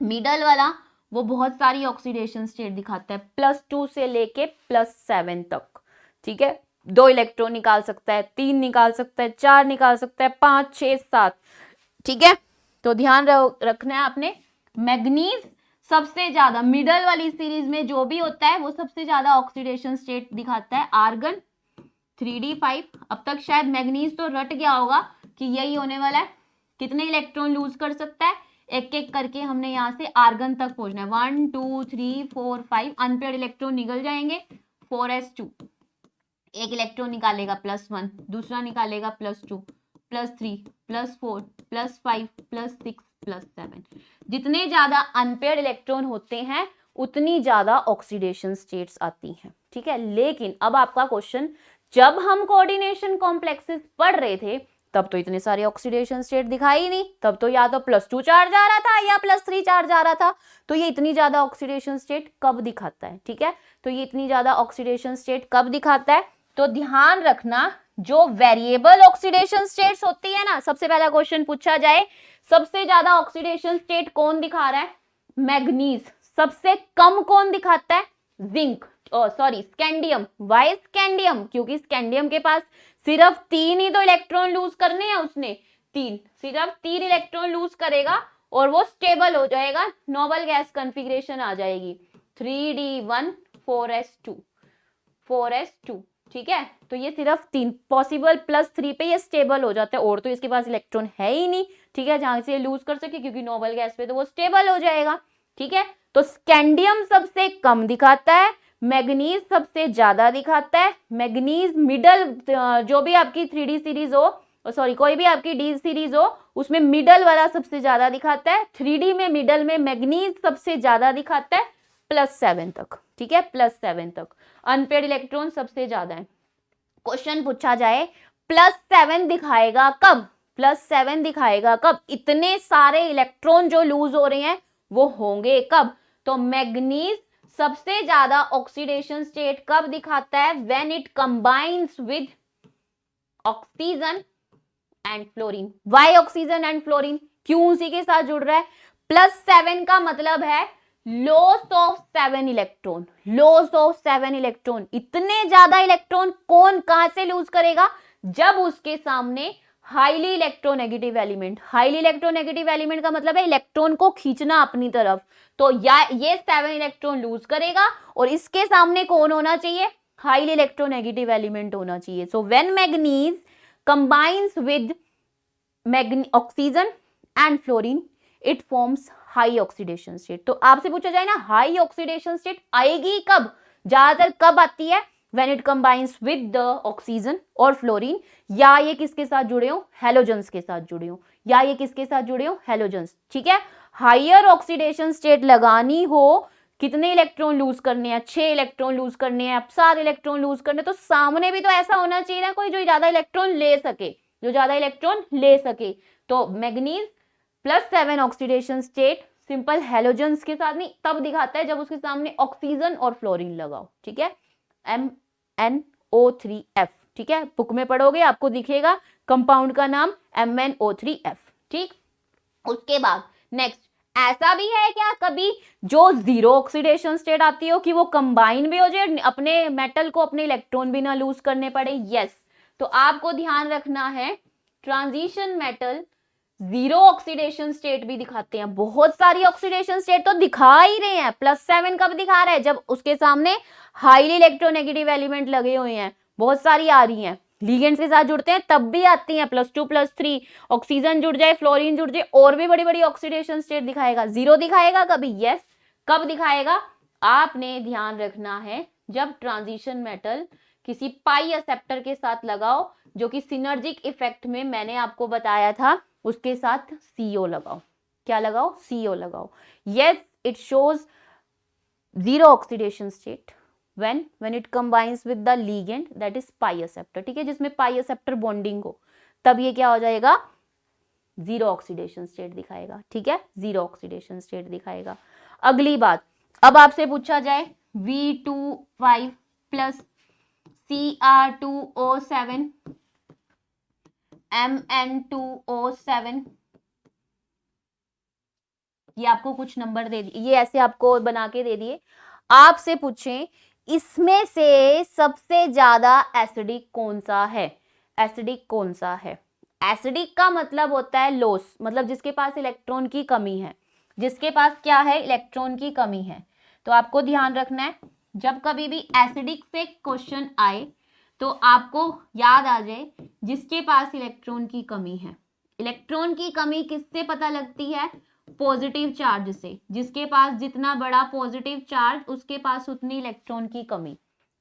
मिडल वाला वो बहुत सारी ऑक्सीडेशन स्टेट दिखाता है, +2 से लेके +7 तक। ठीक है, 2 इलेक्ट्रॉन निकाल सकता है, 3 निकाल सकता है, 4 निकाल सकता है, 5, 6, 7। ठीक है, तो ध्यान रखना है आपने। मैग्नीज सबसे ज्यादा मिडल वाली सीरीज में जो भी होता है वो सबसे ज्यादा ऑक्सीडेशन स्टेट दिखाता है। आर्गन 3d5, अब तक शायद मैग्नीज तो रट गया होगा कि यही होने वाला है। कितने इलेक्ट्रॉन लूज कर सकता है? एक एक करके हमने यहाँ से आर्गन तक पहुंचना है। 1 2 3 4 5 अनपेयर्ड इलेक्ट्रॉन निकल जाएंगे। 4s2, एक इलेक्ट्रॉन निकालेगा +1, दूसरा निकालेगा +2, +3, +4, +5, +6, +7। जितने ज्यादा अनपेयर्ड इलेक्ट्रॉन होते हैं उतनी ज्यादा ऑक्सीडेशन स्टेट्स आती हैं। ठीक है, लेकिन अब आपका क्वेश्चन, जब हम कोऑर्डिनेशन कॉम्प्लेक्सेस पढ़ रहे थे तब तो इतने सारे ऑक्सीडेशन स्टेट दिखाई ही नहीं। तब तो या तो +2 चार्ज आ रहा था या +3 चार्ज आ रहा था। तो ये इतनी ज्यादा ऑक्सीडेशन स्टेट कब दिखाता है? ठीक है, तो ये इतनी ज्यादा ऑक्सीडेशन स्टेट कब दिखाता है? तो ध्यान रखना, जो वेरिएबल ऑक्सीडेशन स्टेट्स होती है ना, सबसे पहला क्वेश्चन पूछा जाए सबसे ज्यादा ऑक्सीडेशन स्टेट कौन दिखा रहा है? मैग्नीज। सबसे कम कौन दिखाता है? Zinc, sorry scandium. Why scandium? क्योंकि स्कैंडियम के पास सिर्फ 3 ही तो इलेक्ट्रॉन लूज करने हैं उसने, 3, सिर्फ 3 इलेक्ट्रॉन लूज करेगा और वो स्टेबल हो जाएगा, नोबल गैस कॉन्फ़िगरेशन आ जाएगी 3d1 4s2, 4s2। ठीक है, तो ये सिर्फ 3 पॉसिबल, +3 पे ये स्टेबल हो जाता है, और तो इसके पास इलेक्ट्रॉन है ही नहीं। ठीक है, जहां से ये लूज कर सके, क्योंकि नोबल गैस पे तो वो स्टेबल हो जाएगा। ठीक है, तो स्कैंडियम सबसे कम दिखाता है, मैग्नीज सबसे ज्यादा दिखाता है। मैग्नीज मिडल, जो भी आपकी 3D सीरीज हो, सॉरी कोई भी आपकी डी सीरीज हो, उसमें मिडल वाला सबसे ज्यादा दिखाता है। 3D में मिडल में मैग्नीज सबसे ज्यादा दिखाता है, +7 तक। ठीक है, +7 तक अनपेयर्ड इलेक्ट्रॉन सबसे ज्यादा है। क्वेश्चन पूछा जाए +7 दिखाएगा कब? +7 दिखाएगा कब? इतने सारे इलेक्ट्रॉन जो लूज हो रहे हैं वो होंगे कब? तो मैग्नीज सबसे ज्यादा ऑक्सीडेशन स्टेट कब दिखाता है? When it combines with oxygen and fluorine. Why oxygen and fluorine? क्यों उसी के साथ जुड़ रहा है? +7 का मतलब है loss of 7 electron, loss of 7 electron. इतने ज्यादा इलेक्ट्रॉन कौन कहां से लूज करेगा? जब उसके सामने highly electronegative element. Highly electronegative element का मतलब है इलेक्ट्रॉन को खींचना अपनी तरफ। तो या ये 7 इलेक्ट्रॉन लूज करेगा और इसके सामने कौन होना चाहिए? हाईली इलेक्ट्रोनेगेटिव एलिमेंट होना चाहिए। So when manganese combines with oxygen and fluorine, it forms high oxidation state. तो आपसे पूछा जाए ना, हाई ऑक्सीडेशन स्टेट आएगी कब? ज्यादातर कब आती है? When it combines with the oxygen और फ्लोरीन, या ये किसके साथ जुड़े हो? हैलोजेंस के साथ जुड़े हो, या ये किसके साथ जुड़े हो? हैलोजेंस। ठीक है, हायर ऑक्सीडेशन स्टेट लगानी हो, कितने इलेक्ट्रॉन लूज करने हैं? 6 इलेक्ट्रॉन लूज करने हैं, 7 इलेक्ट्रॉन लूज करने, तो सामने भी तो ऐसा होना चाहिए ना कोई जो ज्यादा इलेक्ट्रॉन ले सके। जो ज्यादा इलेक्ट्रॉन ले सके। तो manganese +7 oxidation state simple halogens के साथ नहीं तब दिखाता है जब उसके सामने ऑक्सीजन और फ्लोरीन लगाओ, ठीक है, MnO3F, ठीक है, बुक में पढ़ोगे आपको दिखेगा कंपाउंड का नाम MnO3F, ठीक। उसके बाद नेक्स्ट, ऐसा भी है क्या कभी जो जीरो ऑक्सीडेशन स्टेट आती हो कि वो कंबाइन भी हो जाए, अपने मेटल को अपने इलेक्ट्रॉन भी ना लूज करने पड़े, यस। तो आपको ध्यान रखना है transition metal zero oxidation state भी दिखाते हैं, बहुत सारी ऑक्सीडेशन स्टेट तो दिखा ही रहे हैं। +7 कब दिखा रहा है, जब उसके सामने हाईली इलेक्ट्रोनेगेटिव एलिमेंट लगे हुए हैं, बहुत सारी आ रही हैं, लिगेंड्स के साथ जुड़ते हैं तब भी आती हैं, +2 +3 ऑक्सीजन जुड़ जाए, फ्लोरीन जुड़ जाए, और भी बड़ी बड़ी ऑक्सीडेशन स्टेट दिखाएगा। जीरो दिखाएगा कभी, यस। कब दिखाएगा, आपने ध्यान रखना है जब ट्रांजिशन मेटल किसी पाई एक्सेप्टर के साथ लगाओ, जो कि सिनर्जिक इफेक्ट में मैंने आपको बताया था, उसके साथ CO लगाओ। क्या लगाओ, CO लगाओ। Yes, it shows zero oxidation state when it combines with the ligand that is pi acceptor, ठीक है, जिसमें pi acceptor बॉन्डिंग हो, तब ये क्या हो जाएगा, जीरो ऑक्सीडेशन स्टेट दिखाएगा, ठीक है, जीरो ऑक्सीडेशन स्टेट दिखाएगा। अगली बात, अब आपसे पूछा जाए V25 + Cr2O7 Mn2O7, ये आपको कुछ नंबर दे दिए, ये ऐसे आपको बना के दे दिए, आपसे पूछें इसमें से सबसे ज्यादा एसिडिक कौन सा है, एसिडिक कौन सा है। एसिडिक का मतलब होता है लॉस, मतलब जिसके पास इलेक्ट्रॉन की कमी है, जिसके पास क्या है, इलेक्ट्रॉन की कमी है। तो आपको ध्यान रखना है जब कभी भी एसिडिक से क्वेश्चन आए तो आपको याद आ जाए जिसके पास इलेक्ट्रॉन की कमी है। इलेक्ट्रॉन की कमी किससे पता लगती है, पॉजिटिव चार्ज से, जिसके पास जितना बड़ा पॉजिटिव चार्ज उसके पास उतनी इलेक्ट्रॉन की कमी,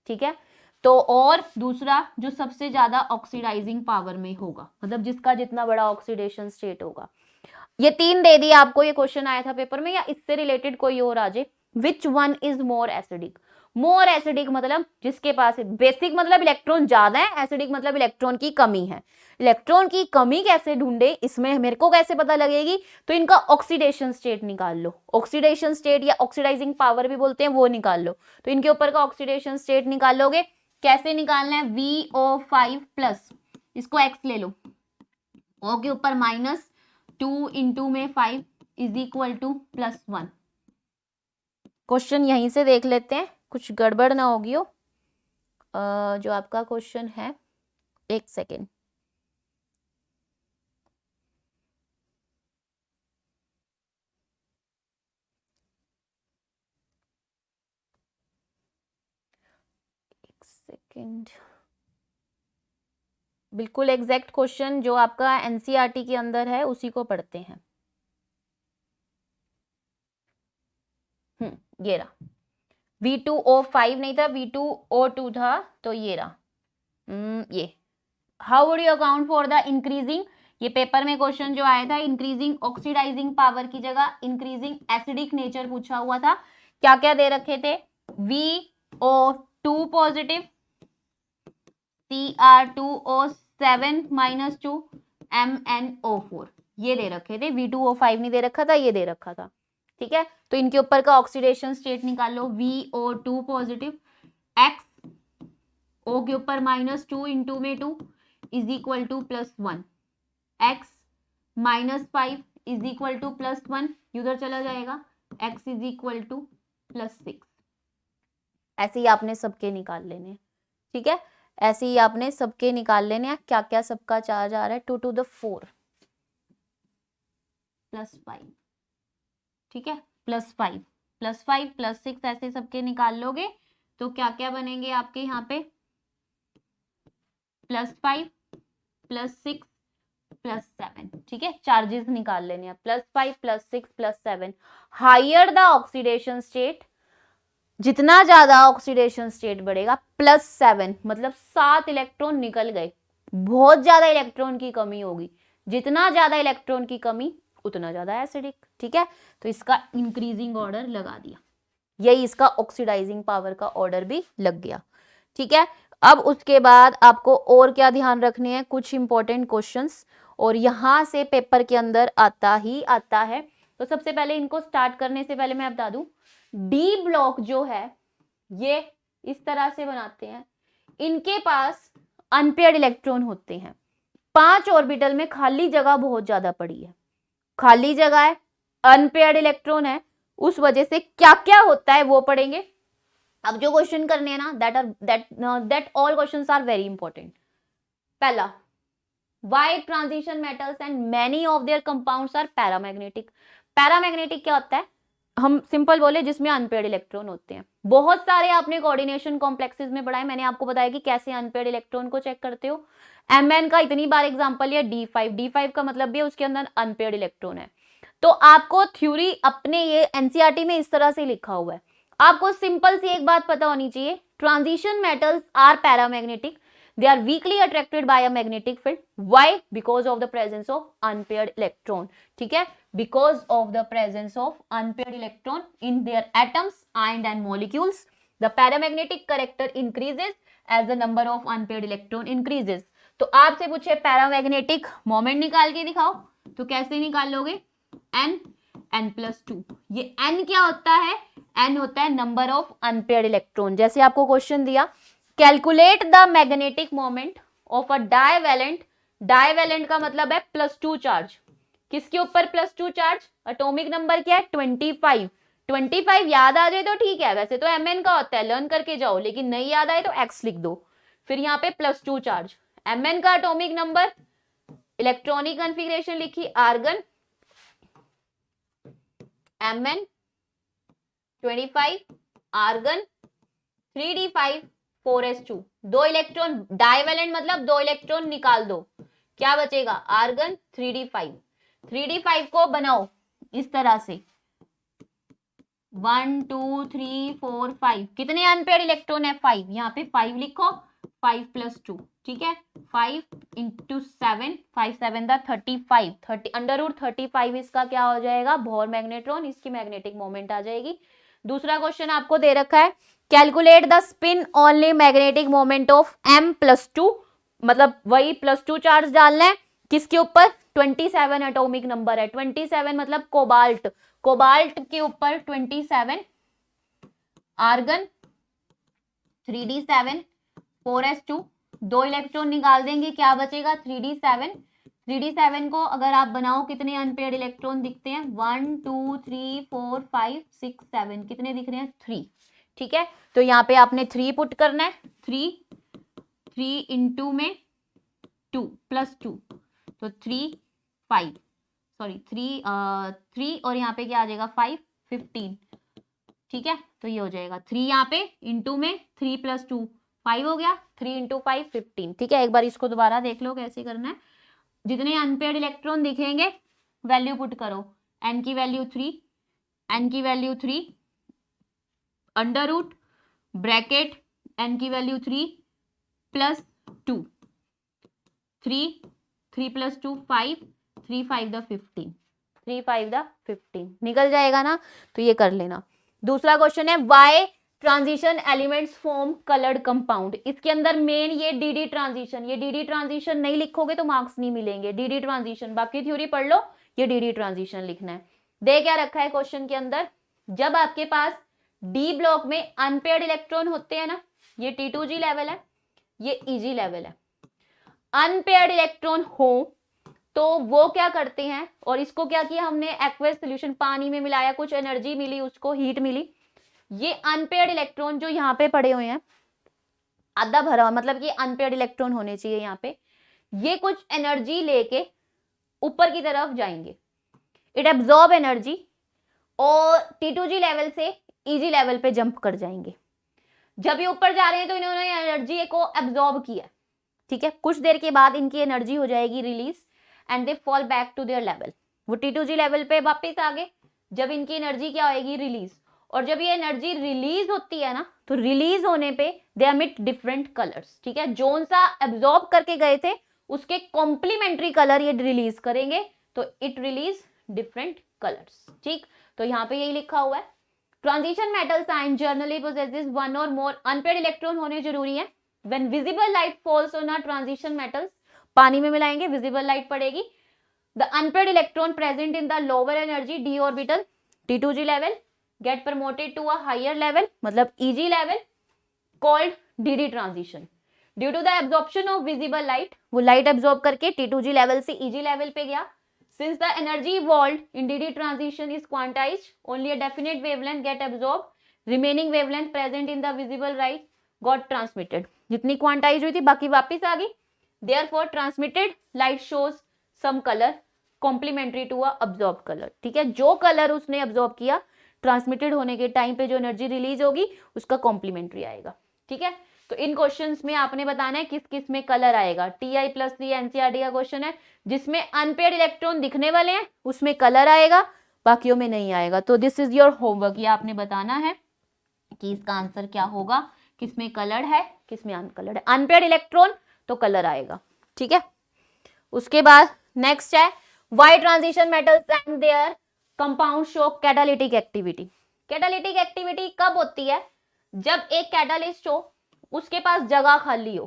ठीक है। तो और दूसरा जो सबसे ज्यादा ऑक्सीडाइजिंग पावर में होगा, मतलब जिसका जितना बड़ा ऑक्सीडेशन स्टेट होगा। ये 3 दे दिए आपको, ये क्वेश्चन आया था पेपर में, या इससे रिलेटेड कोई और आ जाए। Which one is more acidic, more acidic मतलब जिसके पास, बेसिक मतलब इलेक्ट्रॉन ज्यादा है, एसिडिक मतलब इलेक्ट्रॉन की कमी है। इलेक्ट्रॉन की कमी कैसे ढूंढे, इसमें मेरे को कैसे पता लगेगी, तो इनका ऑक्सीडेशन स्टेट निकाल लो, ऑक्सीडेशन स्टेट या ऑक्सीडाइजिंग पावर भी बोलते हैं, वो निकाल लो। तो इनके ऊपर का ऑक्सीडेशन स्टेट निकालोगे, कैसे निकालना है, VO5+, इसको x ले लो, O के ऊपर -2 इंटू में 5 = +1। क्वेश्चन यहीं से देख लेते हैं, कुछ गड़बड़ ना होगी हो। जो आपका क्वेश्चन है, एक सेकेंड, बिल्कुल एग्जैक्ट क्वेश्चन जो आपका एनसीईआरटी के अंदर है उसी को पढ़ते हैं। ये रहा, V2O5 नहीं था, V2O2 था, तो ये रहा, ये how would you account for the increasing, ये पेपर में क्वेश्चन जो आया था, इंक्रीजिंग ऑक्सीडाइजिंग पावर की जगह इंक्रीजिंग एसिडिक नेचर पूछा हुआ था। क्या क्या दे रखे थे, VO2 पॉजिटिव, Cr2O7 -2, MnO4, ये दे रखे थे। V2O5 नहीं दे रखा था, ये दे रखा था, ठीक है। तो इनके ऊपर का ऑक्सीडेशन स्टेट निकाल लो, VO2 पॉजिटिव, X O के ऊपर -2 इंटू में 2 = +1, X -5 = +1, उधर चला जाएगा, X = +6। ऐसे ही आपने सबके निकाल लेने, ठीक है, ऐसे ही आपने सबके निकाल लेने हैं। क्या क्या सबका चार्ज आ रहा है, 2 to the 4 +5, ठीक है, +5 +5 +6, ऐसे सबके निकाल लोगे तो क्या क्या बनेंगे आपके यहाँ पे, +5 +6 +7, ठीक है, चार्जेस निकाल लेने हैं, +5 +6 +7। हायर द ऑक्सीडेशन स्टेट, जितना ज्यादा ऑक्सीडेशन स्टेट बढ़ेगा, +7 मतलब 7 इलेक्ट्रॉन निकल गए, बहुत ज्यादा इलेक्ट्रॉन की कमी होगी, जितना ज्यादा इलेक्ट्रॉन की कमी उतना ज्यादा एसिडिक, ठीक है। तो इसका इंक्रीजिंग ऑर्डर लगा दिया, यही इसका ऑक्सीडाइजिंग पावर का ऑर्डर भी लग गया, ठीक है। अब उसके बाद आपको और क्या ध्यान रखने हैं, कुछ इंपॉर्टेंट क्वेश्चंस, और यहां से पेपर के अंदर आता ही आता है। तो सबसे पहले इनको स्टार्ट करने से पहले मैं बता दूं, डी ब्लॉक जो है ये इस तरह से बनाते हैं, इनके पास अनपेयर्ड इलेक्ट्रॉन होते हैं। 5 ऑर्बिटल में खाली जगह बहुत ज्यादा पड़ी है, खाली जगह है, अनपेयर्ड इलेक्ट्रॉन है, उस वजह से क्या क्या होता है वो पढ़ेंगे। अब जो क्वेश्चन करने हैं ना, that all questions are very important. पहला, why transition metals and many of their compounds are paramagnetic. Paramagnetic क्या होता है, हम सिंपल बोले जिसमें अनपेयर्ड इलेक्ट्रॉन होते हैं। बहुत सारे आपने कोऑर्डिनेशन कॉम्प्लेक्सेस में पढ़ा है, मैंने आपको बताया कि कैसे अनपेयर्ड इलेक्ट्रॉन को चेक करते हो। Mn का इतनी बार एग्जांपल लिया, D5 का मतलब भी है उसके अंदर अनपेयर्ड इलेक्ट्रॉन है। तो आपको थ्योरी अपने ये एनसीईआरटी में इस तरह से लिखा हुआ है। आपको सिंपल सी एक बात पता होनी चाहिए, transition metals are paramagnetic, they are weakly attracted by a magnetic field. Why? Because of the presence of unpaired electron. ठीक है, because of the presence of unpaired electron in their atoms and molecules, the paramagnetic character increases as the number of unpaired electron increases. तो आपसे पूछे पैरामैग्नेटिक मोमेंट निकाल के दिखाओ, तो कैसे निकाल लोगे, n+2। ये n क्या होता है, n होता है नंबर ऑफ अनपेयर्ड इलेक्ट्रॉन। जैसे आपको क्वेश्चन दिया, calculate the magnetic moment of a divalent, divalent का मतलब है +2 चार्ज, किसके ऊपर +2 चार्ज, एटॉमिक नंबर क्या है 25। 25 याद आ जाए तो ठीक है, वैसे तो Mn का होता है, लर्न करके जाओ, लेकिन नहीं याद आए तो X लिख दो, फिर यहाँ पे +2 चार्ज। Mn का एटॉमिक नंबर, इलेक्ट्रॉनिक कॉन्फ़िगरेशन लिखी argon, Mn 25, argon 3d5 4s2, 2 electron, divalent मतलब 2 इलेक्ट्रॉन निकाल दो, क्या बचेगा, आर्गन 3d5। 3d5 को बनाओ इस तरह से 1 2 3 4 5, कितने अनपेयर्ड इलेक्ट्रॉन है 5, यहाँ पे 5 लिखो, 5+2, ठीक है, 5 × 7, 5 7 35, 30√35 इसका क्या हो जाएगा, बोहर मैग्नेट्रॉन, इसकी मैग्नेटिक मोमेंट आ जाएगी। दूसरा क्वेश्चन आपको दे रखा है, calculate the spin only magnetic moment of M+2, मतलब वही +2 चार्ज डालना है, किसके ऊपर, 27 एटॉमिक नंबर है, 27 मतलब कोबाल्ट, कोबाल्ट के ऊपर 27, आर्गन 3d7 4s2, 2 इलेक्ट्रॉन निकाल देंगे, क्या बचेगा 3d7। 3d7 को अगर आप बनाओ कितने अनपेयर्ड इलेक्ट्रॉन दिखते हैं, 1 2 3 4 5 6 7, कितने दिख रहे हैं 3, ठीक है। तो यहाँ पे आपने 3 पुट करना है, 3 इंटू में 2 +2, तो 3 5, सॉरी 3 और यहाँ पे क्या आ जाएगा 5 15, ठीक है। तो ये हो जाएगा 3 यहाँ पे इंटू में 3 + 2 5 हो गया, 3 × 5 15, ठीक है। एक बार इसको दोबारा देख लो कैसे करना है, जितने अनपेयर्ड इलेक्ट्रॉन दिखेंगे वैल्यू पुट करो, n की वैल्यू 3, n की value 3, under root bracket n की वैल्यू 3 + 2, 3 + 2 5, 3 5 15, 3 5 15 निकल जाएगा ना, तो ये कर लेना। दूसरा क्वेश्चन है, why transition elements form coloured compound. इसके अंदर मेन ये डी ट्रांजिशन, ये डी ट्रांजिशन नहीं लिखोगे तो मार्क्स नहीं मिलेंगे, डी ट्रांजिशन, बाकी थ्योरी पढ़ लो, ये डी ट्रांजिशन लिखना है। दे क्या रखा है क्वेश्चन के अंदर, जब आपके पास डी ब्लॉक में अनपेयर्ड इलेक्ट्रॉन होते हैं ना, ये T2G लेवल है, ये EG लेवल है, अनपेयर्ड इलेक्ट्रॉन हो तो वो क्या करते हैं, और इसको क्या किया हमने, एक्वस सोल्यूशन पानी में मिलाया, कुछ एनर्जी मिली उसको, हीट मिली, ये अनपेयर्ड इलेक्ट्रॉन जो यहाँ पे पड़े हुए हैं आधा भरा हुआ, मतलब कि अनपेयर्ड इलेक्ट्रॉन होने चाहिए यहाँ पे, ये कुछ एनर्जी लेके ऊपर की तरफ जाएंगे, इट एब्जॉर्ब एनर्जी, और T2G लेवल से EG लेवल पे जंप कर जाएंगे। जब ये ऊपर जा रहे हैं तो इन्होंने एनर्जी को एब्जॉर्ब किया, ठीक है, कुछ देर के बाद इनकी एनर्जी हो जाएगी release and they fall back to their level, वो T2G लेवल पे वापस आ गए, जब इनकी एनर्जी क्या होगी रिलीज, और जब ये एनर्जी रिलीज होती है ना, तो रिलीज होने पे दे एमिट डिफरेंट कलर्स, ठीक है, जोन सा एब्जॉर्ब करके गए थे उसके कॉम्प्लीमेंट्री कलर ये रिलीज करेंगे, तो इट रिलीज डिफरेंट कलर्स, ठीक। तो यहाँ पे यही लिखा हुआ है, transition metal sign generally possesses one और मोर, अनपेयर्ड इलेक्ट्रॉन होने जरूरी है, when visible light falls on a transition metals, पानी में मिलाएंगे विजिबल लाइट पड़ेगी, the unpaired electron present in the lower energy d orbital T2g level get promoted to a higher level, मतलब Eg level called dd transition. Due to the absorption of visible light, वो लाइट एब्जॉर्ब करके T2g लेवल से Eg लेवल पे गया। Since the energy evolved in dd transition is quantized, only a definite wavelength get absorbed, remaining wavelength present in the visible light got transmitted। जितनी क्वांटाइज हुई थी बाकी वापस आ गई। Therefore transmitted light shows some color complementary to a absorbed color। ठीक है, जो कलर उसने अब्जॉर्ब किया ट्रांसमिटेड होने के टाइम पे जो एनर्जी रिलीज होगी उसका कॉम्प्लीमेंट्री आएगा। ठीक है, तो इन क्वेश्चंस में आपने बताना है किस किस में कलर आएगा। TI+3 एनसीईआरटी का क्वेश्चन है, जिसमें अनपेयर्ड इलेक्ट्रॉन दिखने वाले हैं उसमें कलर आएगा, बाकियों में नहीं आएगा। तो दिस इज योर होमवर्क, ये आपने बताना है कि इसका आंसर क्या होगा, किसमें कलर है किसमें अनकलर्ड है। अनपेयर्ड इलेक्ट्रॉन तो कलर आएगा। ठीक है, उसके बाद नेक्स्ट है why transition metals and their compound show catalytic activity. Catalytic activity कब होती है? जब एक कैटालिस्ट हो उसके पास जगह खाली हो।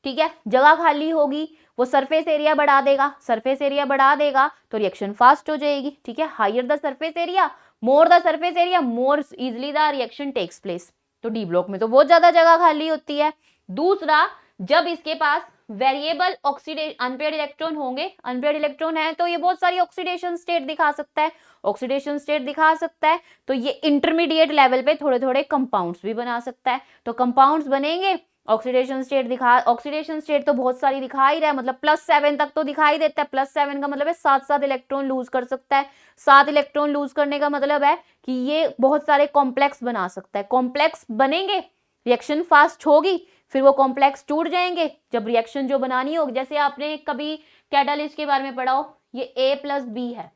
ठीक है, जगह खाली होगी, वो सरफेस एरिया बढ़ा देगा, सरफेस एरिया बढ़ा देगा तो रिएक्शन फास्ट हो जाएगी। ठीक है, higher the surface area, more the surface area, more easily the reaction takes place. तो डी ब्लॉक में तो बहुत ज्यादा जगह खाली होती है। दूसरा, जब इसके पास वेरिएबल ऑक्सीडेशन अनपेयर्ड इलेक्ट्रॉन होंगे, अनपेयर्ड इलेक्ट्रॉन है तो ये बहुत सारी ऑक्सीडेशन स्टेट दिखा सकता है, ऑक्सीडेशन स्टेट दिखा सकता है तो ये इंटरमीडिएट लेवल पे थोड़े थोड़े कंपाउंड्स भी बना सकता है। तो कंपाउंड्स बनेंगे, ऑक्सीडेशन स्टेट दिखा, ऑक्सीडेशन स्टेट तो बहुत सारी दिखा ही रहा है, मतलब +7 तक तो दिखाई देता है। +7 का मतलब है 7 इलेक्ट्रॉन लूज कर सकता है। 7 इलेक्ट्रॉन लूज करने का मतलब है कि ये बहुत सारे कॉम्प्लेक्स बना सकता है। कॉम्प्लेक्स बनेंगे, रिएक्शन फास्ट होगी, फिर वो कॉम्प्लेक्स टूट जाएंगे जब रिएक्शन जो बनानी होगी। जैसे आपने कभी कैटालिस्ट के बारे में पढ़ा हो, ये A+B है,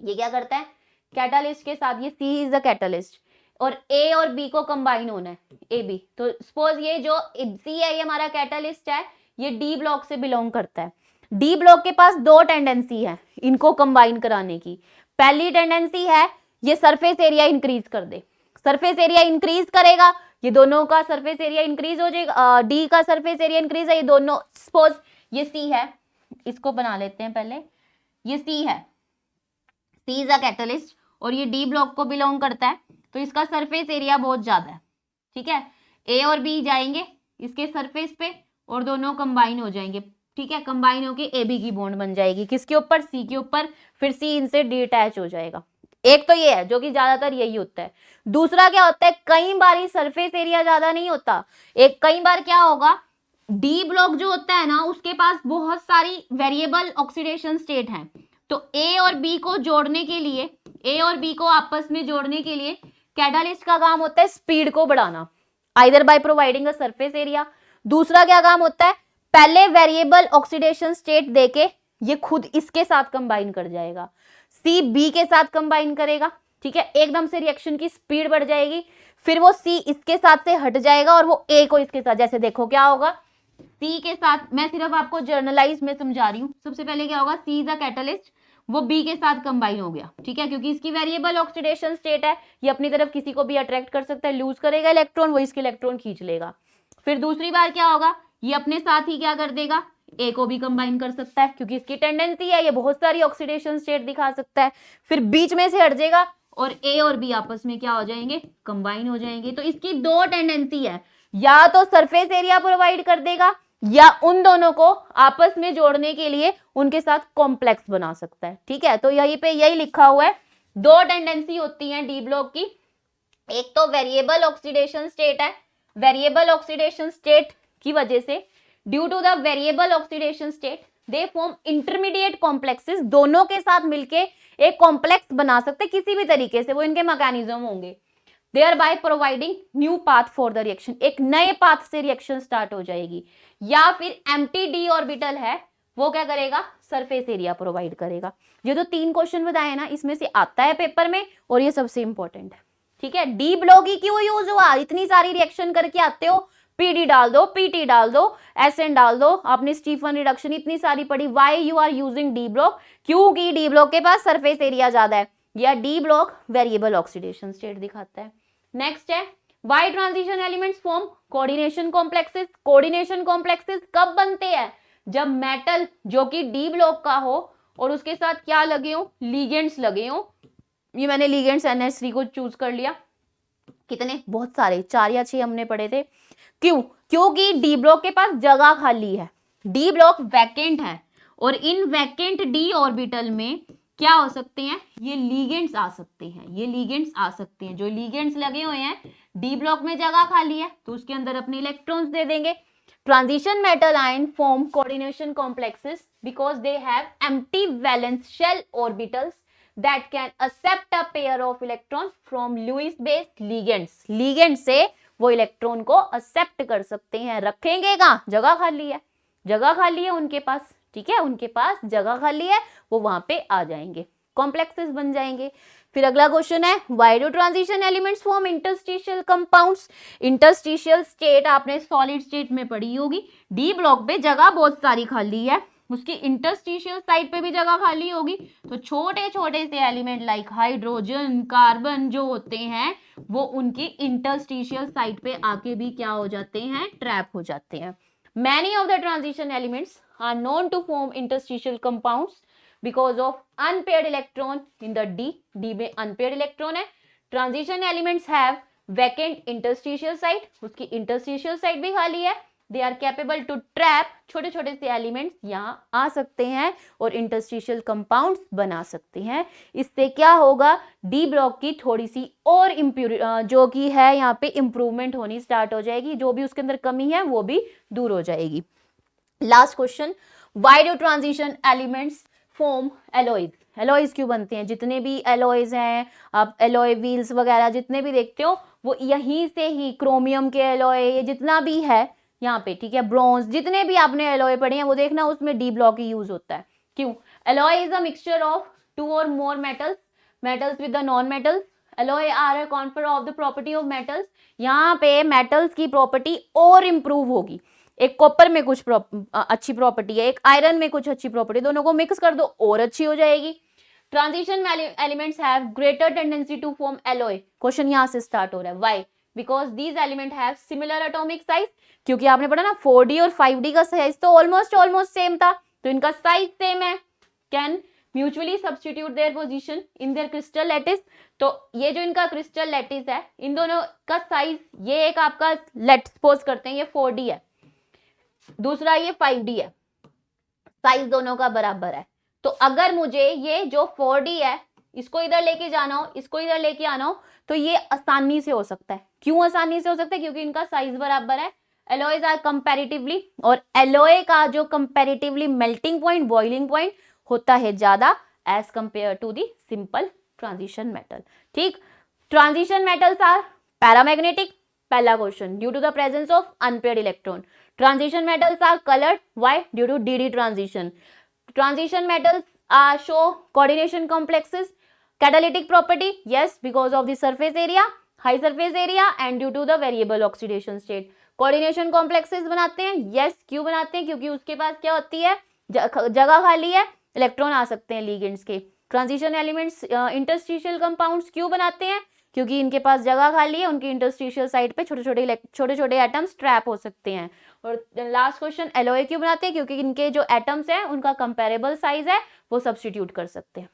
ये क्या करता है कैटालिस्ट के साथ, ये C इज द कैटालिस्ट और A और B को कंबाइन होना है AB। तो सपोज ये जो C है ये हमारा कैटालिस्ट है, ये D ब्लॉक से बिलोंग करता है। D ब्लॉक के पास दो टेंडेंसी है इनको कंबाइन कराने की। पहली टेंडेंसी है ये सरफेस एरिया इंक्रीज कर दे, सरफेस एरिया इंक्रीज करेगा, ये दोनों का सरफेस एरिया इंक्रीज हो जाएगा। D का सरफेस एरिया इंक्रीज है, ये दोनों, सपोज ये C है, इसको बना लेते हैं पहले, ये C है, C इज अ कैटलिस्ट और ये D ब्लॉक को बिलोंग करता है तो इसका सरफेस एरिया बहुत ज्यादा है। ठीक है, A और B जाएंगे इसके सरफेस पे और दोनों कंबाइन हो जाएंगे। ठीक है, कंबाइन होके AB की बॉन्ड बन जाएगी, किसके ऊपर? C के ऊपर, फिर C इनसे डिटैच हो जाएगा। एक तो ये है जो कि ज्यादातर यही होता है। दूसरा क्या होता है, कई बार सरफेस एरिया ज्यादा नहीं होता, एक कई बार क्या होगा, डी ब्लॉक जो होता है ना उसके पास बहुत सारी वेरिएबल ऑक्सीडेशन स्टेट हैं। तो ए और बी को जोड़ने के लिए, ए और बी को आपस में जोड़ने के लिए कैटालिस्ट का काम होता है स्पीड को बढ़ाना, either by providing a surface area. दूसरा क्या काम होता है, पहले वेरिएबल ऑक्सीडेशन स्टेट देके ये खुद इसके साथ कंबाइन कर जाएगा, सी बी के साथ कंबाइन करेगा। ठीक है, एकदम से रिएक्शन की स्पीड बढ़ जाएगी, फिर वो सी इसके साथ से हट जाएगा और वो ए को इसके साथ, जैसे देखो क्या होगा, सी के साथ, मैं सिर्फ आपको जर्नलाइज में समझा रही हूँ। सबसे पहले क्या होगा, सी इज अ कैटलिस्ट, वो बी के साथ कंबाइन हो गया। ठीक है, क्योंकि इसकी वेरिएबल ऑक्सीडेशन स्टेट है, ये अपनी तरफ किसी को भी अट्रैक्ट कर सकता है, लूज करेगा इलेक्ट्रॉन, वो इसके इलेक्ट्रॉन खींच लेगा। फिर दूसरी बार क्या होगा, ये अपने साथ ही क्या कर देगा, ए को भी कंबाइन कर सकता है, क्योंकि इसकी टेंडेंसी है, ये बहुत सारी ऑक्सीडेशन स्टेट दिखा सकता है। फिर बीच में से हट जाएगा और ए और बी आपस में क्या हो जाएंगे, कंबाइन हो जाएंगे। तो इसकी दो टेंडेंसी है, या तो सरफेस एरिया प्रोवाइड कर देगा या उन दोनों को आपस में जोड़ने के लिए उनके साथ कॉम्प्लेक्स बना सकता है। ठीक है, तो यहीं पे यही लिखा हुआ है, दो टेंडेंसी होती है डी ब्लॉक की, एक तो वेरिएबल ऑक्सीडेशन स्टेट है, वेरिएबल ऑक्सीडेशन स्टेट की वजह से, due to the variable oxidation state they form intermediate complexes, दोनों के साथ मिलके एक कॉम्प्लेक्स बना सकते किसी भी तरीके से, वो इनके मैकेनिज्म होंगे, thereby providing new path for the reaction, एक नए पाथ से रिएक्शन स्टार्ट हो जाएगी। या फिर एम्प्टी डी ऑर्बिटल है, वो क्या करेगा, सरफेस एरिया प्रोवाइड करेगा। ये तो 3 क्वेश्चन बताए ना, इसमें से आता है पेपर में और ये सबसे इंपॉर्टेंट है। ठीक है, डी ब्लॉक ही क्यों यूज हुआ, इतनी सारी रिएक्शन करके आते हो, पीडी डाल दो, पीटी डाल दो, एसएन डाल दो, आपने स्टीफन रिडक्शन इतनी सारी पढ़ी, why you are using d block, क्योंकि डी ब्लॉक के पास सरफेस एरिया ज्यादा है, या d block variable oxidation state दिखाता है। नेक्स्ट है why transition elements form coordination complexes. Coordination complexes कब बनते हैं? जब मेटल जो कि डी ब्लॉक का हो और उसके साथ क्या लगे हो, लिगेंड्स लगे हो। ये मैंने लिगेंड्स NH3 को चूज कर लिया। कितने? बहुत सारे, 4 या 6 हमने पढ़े थे। क्यों? क्योंकि डी ब्लॉक के पास जगह खाली है, डी ब्लॉक वैकेंट है, और इन वैकेंट डी ऑर्बिटल में क्या हो सकते हैं? ये लिगेंड्स आ सकते हैं, ये लिगेंड्स आ सकते हैं। जो लिगेंड्स लगे हुए हैं, डी ब्लॉक में जगह खाली है तो उसके अंदर अपने इलेक्ट्रॉन्स दे देंगे। Transition metal ion form coordination complexes because they have empty valence shell orbitals that can accept a pair of electrons from Lewis based ligands। Ligand से वो इलेक्ट्रॉन को एक्सेप्ट कर सकते हैं। रखेंगे कहाँ? जगह खाली है, जगह खाली है उनके पास, ठीक है, उनके पास जगह खाली है, वो वहां पे आ जाएंगे, कॉम्प्लेक्सेस बन जाएंगे। फिर अगला क्वेश्चन है, why do transition elements form interstitial compounds. Interstitial state आपने सॉलिड स्टेट में पढ़ी होगी। डी ब्लॉक पे जगह बहुत सारी खाली है, उसकी इंटरस्टिशियल साइड पे भी जगह खाली होगी, तो छोटे छोटे से एलिमेंट लाइक हाइड्रोजन, कार्बन जो होते हैं वो उनकी इंटरस्टिशियल साइड पे आके भी क्या हो जाते हैं? ट्रैप हो जाते हैं। Many of the transition elements are known to form interstitial compounds because of unpaired electron in the d में अनपेयर्ड इलेक्ट्रॉन है। Transition elements have vacant interstitial side, उसकी इंटरस्टिशियल साइड भी खाली है। They are capable to trap, छोटे छोटे से एलिमेंट्स यहाँ आ सकते हैं और इंटरस्टिशियल कंपाउंड्स बना सकते हैं। इससे क्या होगा? डी ब्लॉक की थोड़ी सी और जो कि है यहाँ पे इंप्रूवमेंट होनी स्टार्ट हो जाएगी, जो भी उसके अंदर कमी है वो भी दूर हो जाएगी। Last question, why do transition elements form alloys. Alloys क्यों बनते हैं? जितने भी एलॉयज हैं, आप एलॉय व्हील्स वगैरह जितने भी देखते हो वो यहीं से ही, क्रोमियम के एलॉय, ये जितना भी है यहाँ पे, ठीक है, ब्रॉन्ज, जितने भी आपने एलॉय पढ़े हैं वो देखना उसमें डी ब्लॉक ही यूज होता है। क्यों? Alloy is a mixture of 2 और more metals, metals with the non metals। Alloy are a confer of the property of metals. यहाँ पे मेटल्स की प्रॉपर्टी और इंप्रूव होगी। एक कॉपर में कुछ अच्छी प्रॉपर्टी है, एक आयरन में कुछ अच्छी प्रॉपर्टी, दोनों को मिक्स कर दो और अच्छी हो जाएगी। Transition elements have greater tendency to form alloy. Question यहाँ से स्टार्ट हो रहा है, why? Because these element have similar atomic size. क्योंकि आपने पढ़ा ना 4D और 5D का साइज तो ऑलमोस्ट सेम था, तो इनका साइज सेम है। Can mutually substitute their position in their crystal lattice. तो ये जो इनका क्रिस्टल लैटिस है, इन दोनों का साइज, ये एक आपका लेट सपोज करते हैं ये 4D है, दूसरा ये 5D है, साइज दोनों का बराबर है। तो अगर मुझे ये जो 4D है इसको इधर लेके जाना हो, इसको इधर लेके आना हो, तो ये आसानी से हो सकता है। क्यों आसानी से हो सकता है? क्योंकि इनका साइज बराबर है। एलॉयज आर कंपैरेटिवली, और एलॉय का जो comparatively melting point, boiling point होता है ज्यादा as compare to the simple transition metal. ठीक, ट्रांजिशन मेटल्स आर पैरामैग्नेटिक, पहला question, due to the presence of unpaired electron. Transition metals are coloured, why? Due to d transition. Transition metals show coordination complexes. Catalytic property, yes, because of the surface area, high surface area and due to the variable oxidation state. Coordination complexes बनाते हैं, yes, क्यों बनाते हैं? क्योंकि उसके पास क्या होती है? जगह खाली है, इलेक्ट्रॉन आ सकते हैं लिगेंड्स के। ट्रांजिशन एलिमेंट्स इंटरस्टिशियल कंपाउंड्स क्यों बनाते हैं? क्योंकि इनके पास जगह खाली है, उनकी इंटरस्टिशियल साइड पे छोटे छोटे एटम्स ट्रैप हो सकते हैं। और लास्ट क्वेश्चन, एलॉय क्यों बनाते हैं? क्योंकि इनके जो एटम्स हैं उनका कंपेरेबल साइज है, वो सब्स्टिट्यूट कर सकते हैं।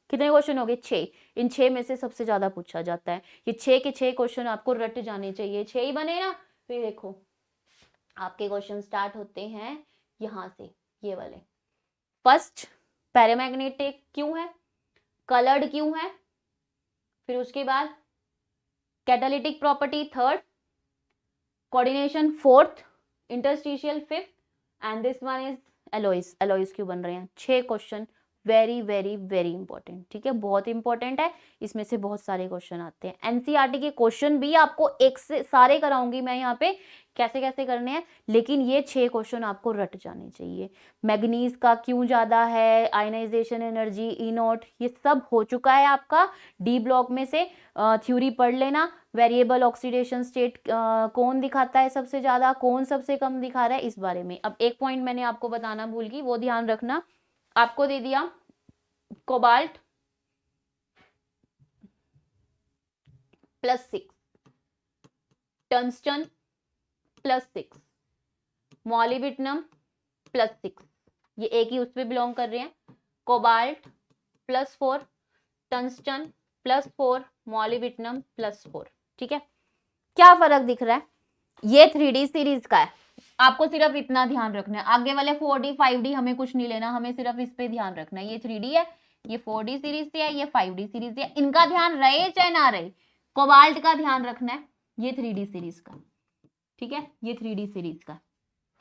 कितने क्वेश्चन हो गए? 6। इन 6 में से सबसे ज्यादा पूछा जाता है। ये 6 के 6 क्वेश्चन आपको रट जाने चाहिए, 6 ही बने ना। फिर देखो आपके क्वेश्चन स्टार्ट होते हैं यहां से, ये वाले। फर्स्ट, पैरामैग्नेटिक क्यों है, कलर्ड क्यों है, फिर उसके बाद catalytic property third, coordination fourth, interstitial fifth and this one is alloys. Alloys क्यों बन रहे हैं? 6 question, very very very important, ठीक है, बहुत इंपॉर्टेंट है। इसमें से बहुत सारे क्वेश्चन आते हैं। एनसीईआरटी के क्वेश्चन भी आपको एक से सारे कराऊंगी मैं यहाँ पे, कैसे कैसे करने हैं, लेकिन ये 6 क्वेश्चन आपको रट जाने चाहिए। मैग्नीज का क्यों ज्यादा है, आयनाइजेशन एनर्जी, ई नॉट, ये सब हो चुका है आपका डी ब्लॉक में से, थ्योरी पढ़ लेना। वेरिएबल ऑक्सीडेशन स्टेट कौन दिखाता है सबसे ज्यादा, कौन सबसे कम दिखा रहा है, इस बारे में। अब एक पॉइंट मैंने आपको बताना भूल गई, वो ध्यान रखना। आपको दे दिया कोबाल्ट +6, टंगस्टन +6, मॉलिब्डेनम +6, ये एक ही उसमें बिलोंग कर रहे हैं। Cobalt +4, tungsten +4, molybdenum +4। ठीक है, क्या फर्क दिख रहा है? ये 3D सीरीज का है, आपको सिर्फ इतना ध्यान रखना है। आगे वाले 4D 5D हमें कुछ नहीं लेना, हमें सिर्फ इस पे ध्यान रखना है। ये 3D है, ये 4D सीरीज से है, ये 5D सीरीज से है, इनका ध्यान रहे चाहे ना रहे। कोबाल्ट का ध्यान रखना है, ये 3D सीरीज का। ठीक है, ये 3D सीरीज का,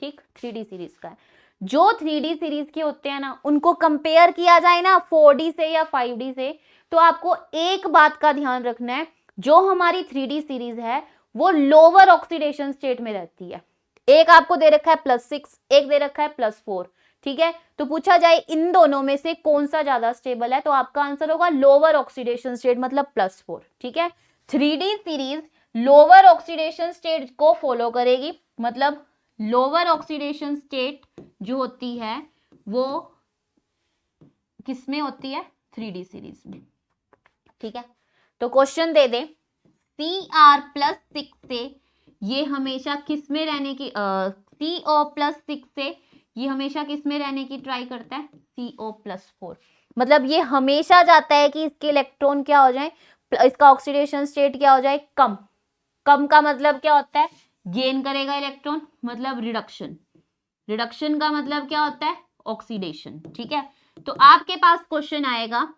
ठीक, 3D सीरीज का है। जो 3D सीरीज के होते हैं ना, उनको कंपेयर किया जाए ना 4D से या 5D से, तो आपको एक बात का ध्यान रखना है, जो हमारी 3D सीरीज है वो लोअर ऑक्सीडेशन स्टेट में रहती है। एक आपको दे रखा है +6, एक दे रखा है +4। ठीक है, तो पूछा जाए इन दोनों में से कौन सा ज्यादा स्टेबल है, तो आपका आंसर होगा लोअर ऑक्सीडेशन स्टेट, मतलब +4। ठीक है, 3D series lower oxidation state को फॉलो करेगी, मतलब लोअर ऑक्सीडेशन स्टेट जो होती है वो किसमें होती है? 3D सीरीज में। ठीक है, तो क्वेश्चन दे दे, Cr+6 से ये हमेशा किस में रहने की, CO+6 से ये हमेशा किस में रहने की ट्राई करता है? CO+4। मतलब ये हमेशा जाता है कि इसके इलेक्ट्रॉन क्या हो जाए, इसका ऑक्सीडेशन स्टेट क्या हो जाए, कम। कम का मतलब क्या होता है? गेन करेगा इलेक्ट्रॉन, मतलब रिडक्शन। रिडक्शन का मतलब क्या होता है? ऑक्सीडेशन। ठीक है, तो आपके पास क्वेश्चन आएगा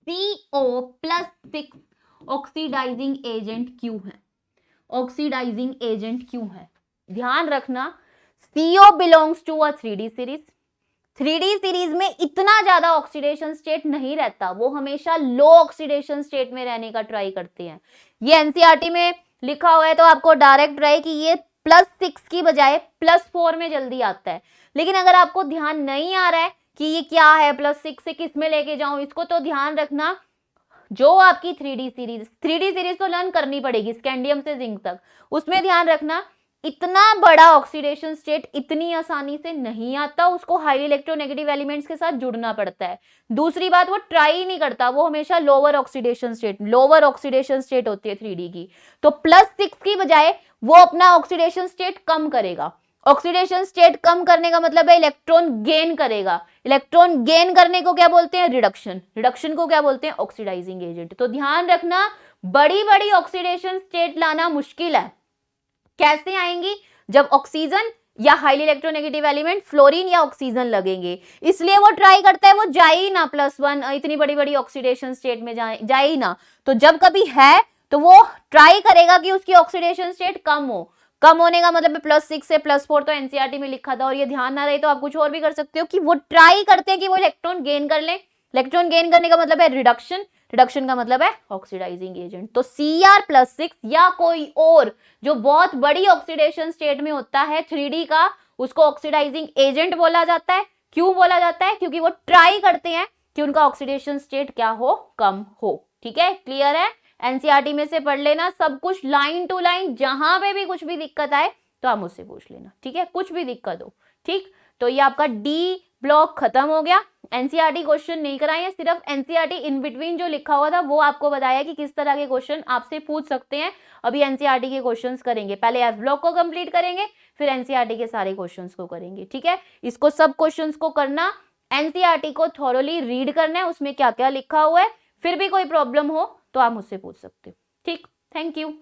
CO+6 ऑक्सीडाइजिंग एजेंट क्यों है? ऑक्सीडाइजिंग एजेंट क्यों है? ध्यान रखना, CO belongs to a 3D series. 3D series में इतना ज्यादा ऑक्सीडेशन स्टेट नहीं रहता, वो हमेशा लो ऑक्सीडेशन स्टेट में रहने का ट्राई करते हैं। ये एनसीईआरटी में लिखा हुआ है, तो आपको डायरेक्ट रहे कि ये +6 की बजाय +4 में जल्दी आता है। लेकिन अगर आपको ध्यान नहीं आ रहा है कि ये क्या है, +6 से किस में लेके जाऊं इसको, तो ध्यान रखना जो आपकी 3D सीरीज तो लर्न करनी पड़ेगी स्कैंडियम से जिंक तक, उसमें ध्यान रखना इतना बड़ा ऑक्सीडेशन स्टेट इतनी आसानी से नहीं आता, उसको हाईली इलेक्ट्रोनेगेटिव एलिमेंट्स के साथ जुड़ना पड़ता है। दूसरी बात, वो ट्राई नहीं करता, वो हमेशा लोअर ऑक्सीडेशन स्टेट होती है 3D की। तो +6 की बजाय वो अपना ऑक्सीडेशन स्टेट कम करेगा। ऑक्सीडेशन स्टेट कम करने का मतलब है इलेक्ट्रॉन गेन करेगा। इलेक्ट्रॉन गेन करने को क्या बोलते हैं? रिडक्शन। रिडक्शन को क्या बोलते हैं? Oxidising agent. तो ध्यान रखना, बड़ी बड़ी ऑक्सीडेशन स्टेट लाना मुश्किल है। कैसे आएंगी? जब ऑक्सीजन या हाईली इलेक्ट्रोनेगेटिव एलिमेंट फ्लोरीन या ऑक्सीजन लगेंगे, इसलिए वो ट्राई करता है वो जाए ही ना +1, इतनी बड़ी बड़ी ऑक्सीडेशन स्टेट में जाए ही ना। तो जब कभी है तो वो ट्राई करेगा कि उसकी ऑक्सीडेशन स्टेट कम हो। कम होने का मतलब +6 से +4 तो एनसीईआरटी में लिखा था, और ये ध्यान ना रहे तो आप कुछ और भी कर सकते हो कि वो ट्राई करते हैं कि वो इलेक्ट्रॉन गेन कर ले। इलेक्ट्रॉन गेन करने का मतलब है रिडक्शन, रिडक्शन का मतलब है ऑक्सीडाइजिंग एजेंट। तो Cr+6 या कोई और जो बहुत बड़ी ऑक्सीडेशन स्टेट में होता है 3D का, उसको ऑक्सीडाइजिंग एजेंट बोला जाता है। क्यों बोला जाता है? क्योंकि वो ट्राई करते हैं कि उनका ऑक्सीडेशन स्टेट क्या हो, कम हो। ठीक है, क्लियर है? एनसीईआरटी में से पढ़ लेना सब कुछ लाइन टू लाइन, जहां पे भी कुछ भी दिक्कत आए तो आप मुझसे पूछ लेना। ठीक है, कुछ भी दिक्कत हो। ठीक, तो ये आपका डी ब्लॉक खत्म हो गया। एनसीईआरटी क्वेश्चन नहीं कराए, सिर्फ एनसीईआरटी इन बिटवीन जो लिखा हुआ था वो आपको बताया कि किस तरह के क्वेश्चन आपसे पूछ सकते हैं। अभी एनसीईआरटी के क्वेश्चंस करेंगे, पहले एफ ब्लॉक को कंप्लीट करेंगे, फिर एनसीईआरटी के सारे क्वेश्चंस को करेंगे। ठीक है, इसको सब क्वेश्चंस को करना, एनसीईआरटी को थॉरोली रीड करना है, उसमें क्या क्या लिखा हुआ है। फिर भी कोई प्रॉब्लम हो तो आप मुझसे पूछ सकते हो। ठीक, थैंक यू।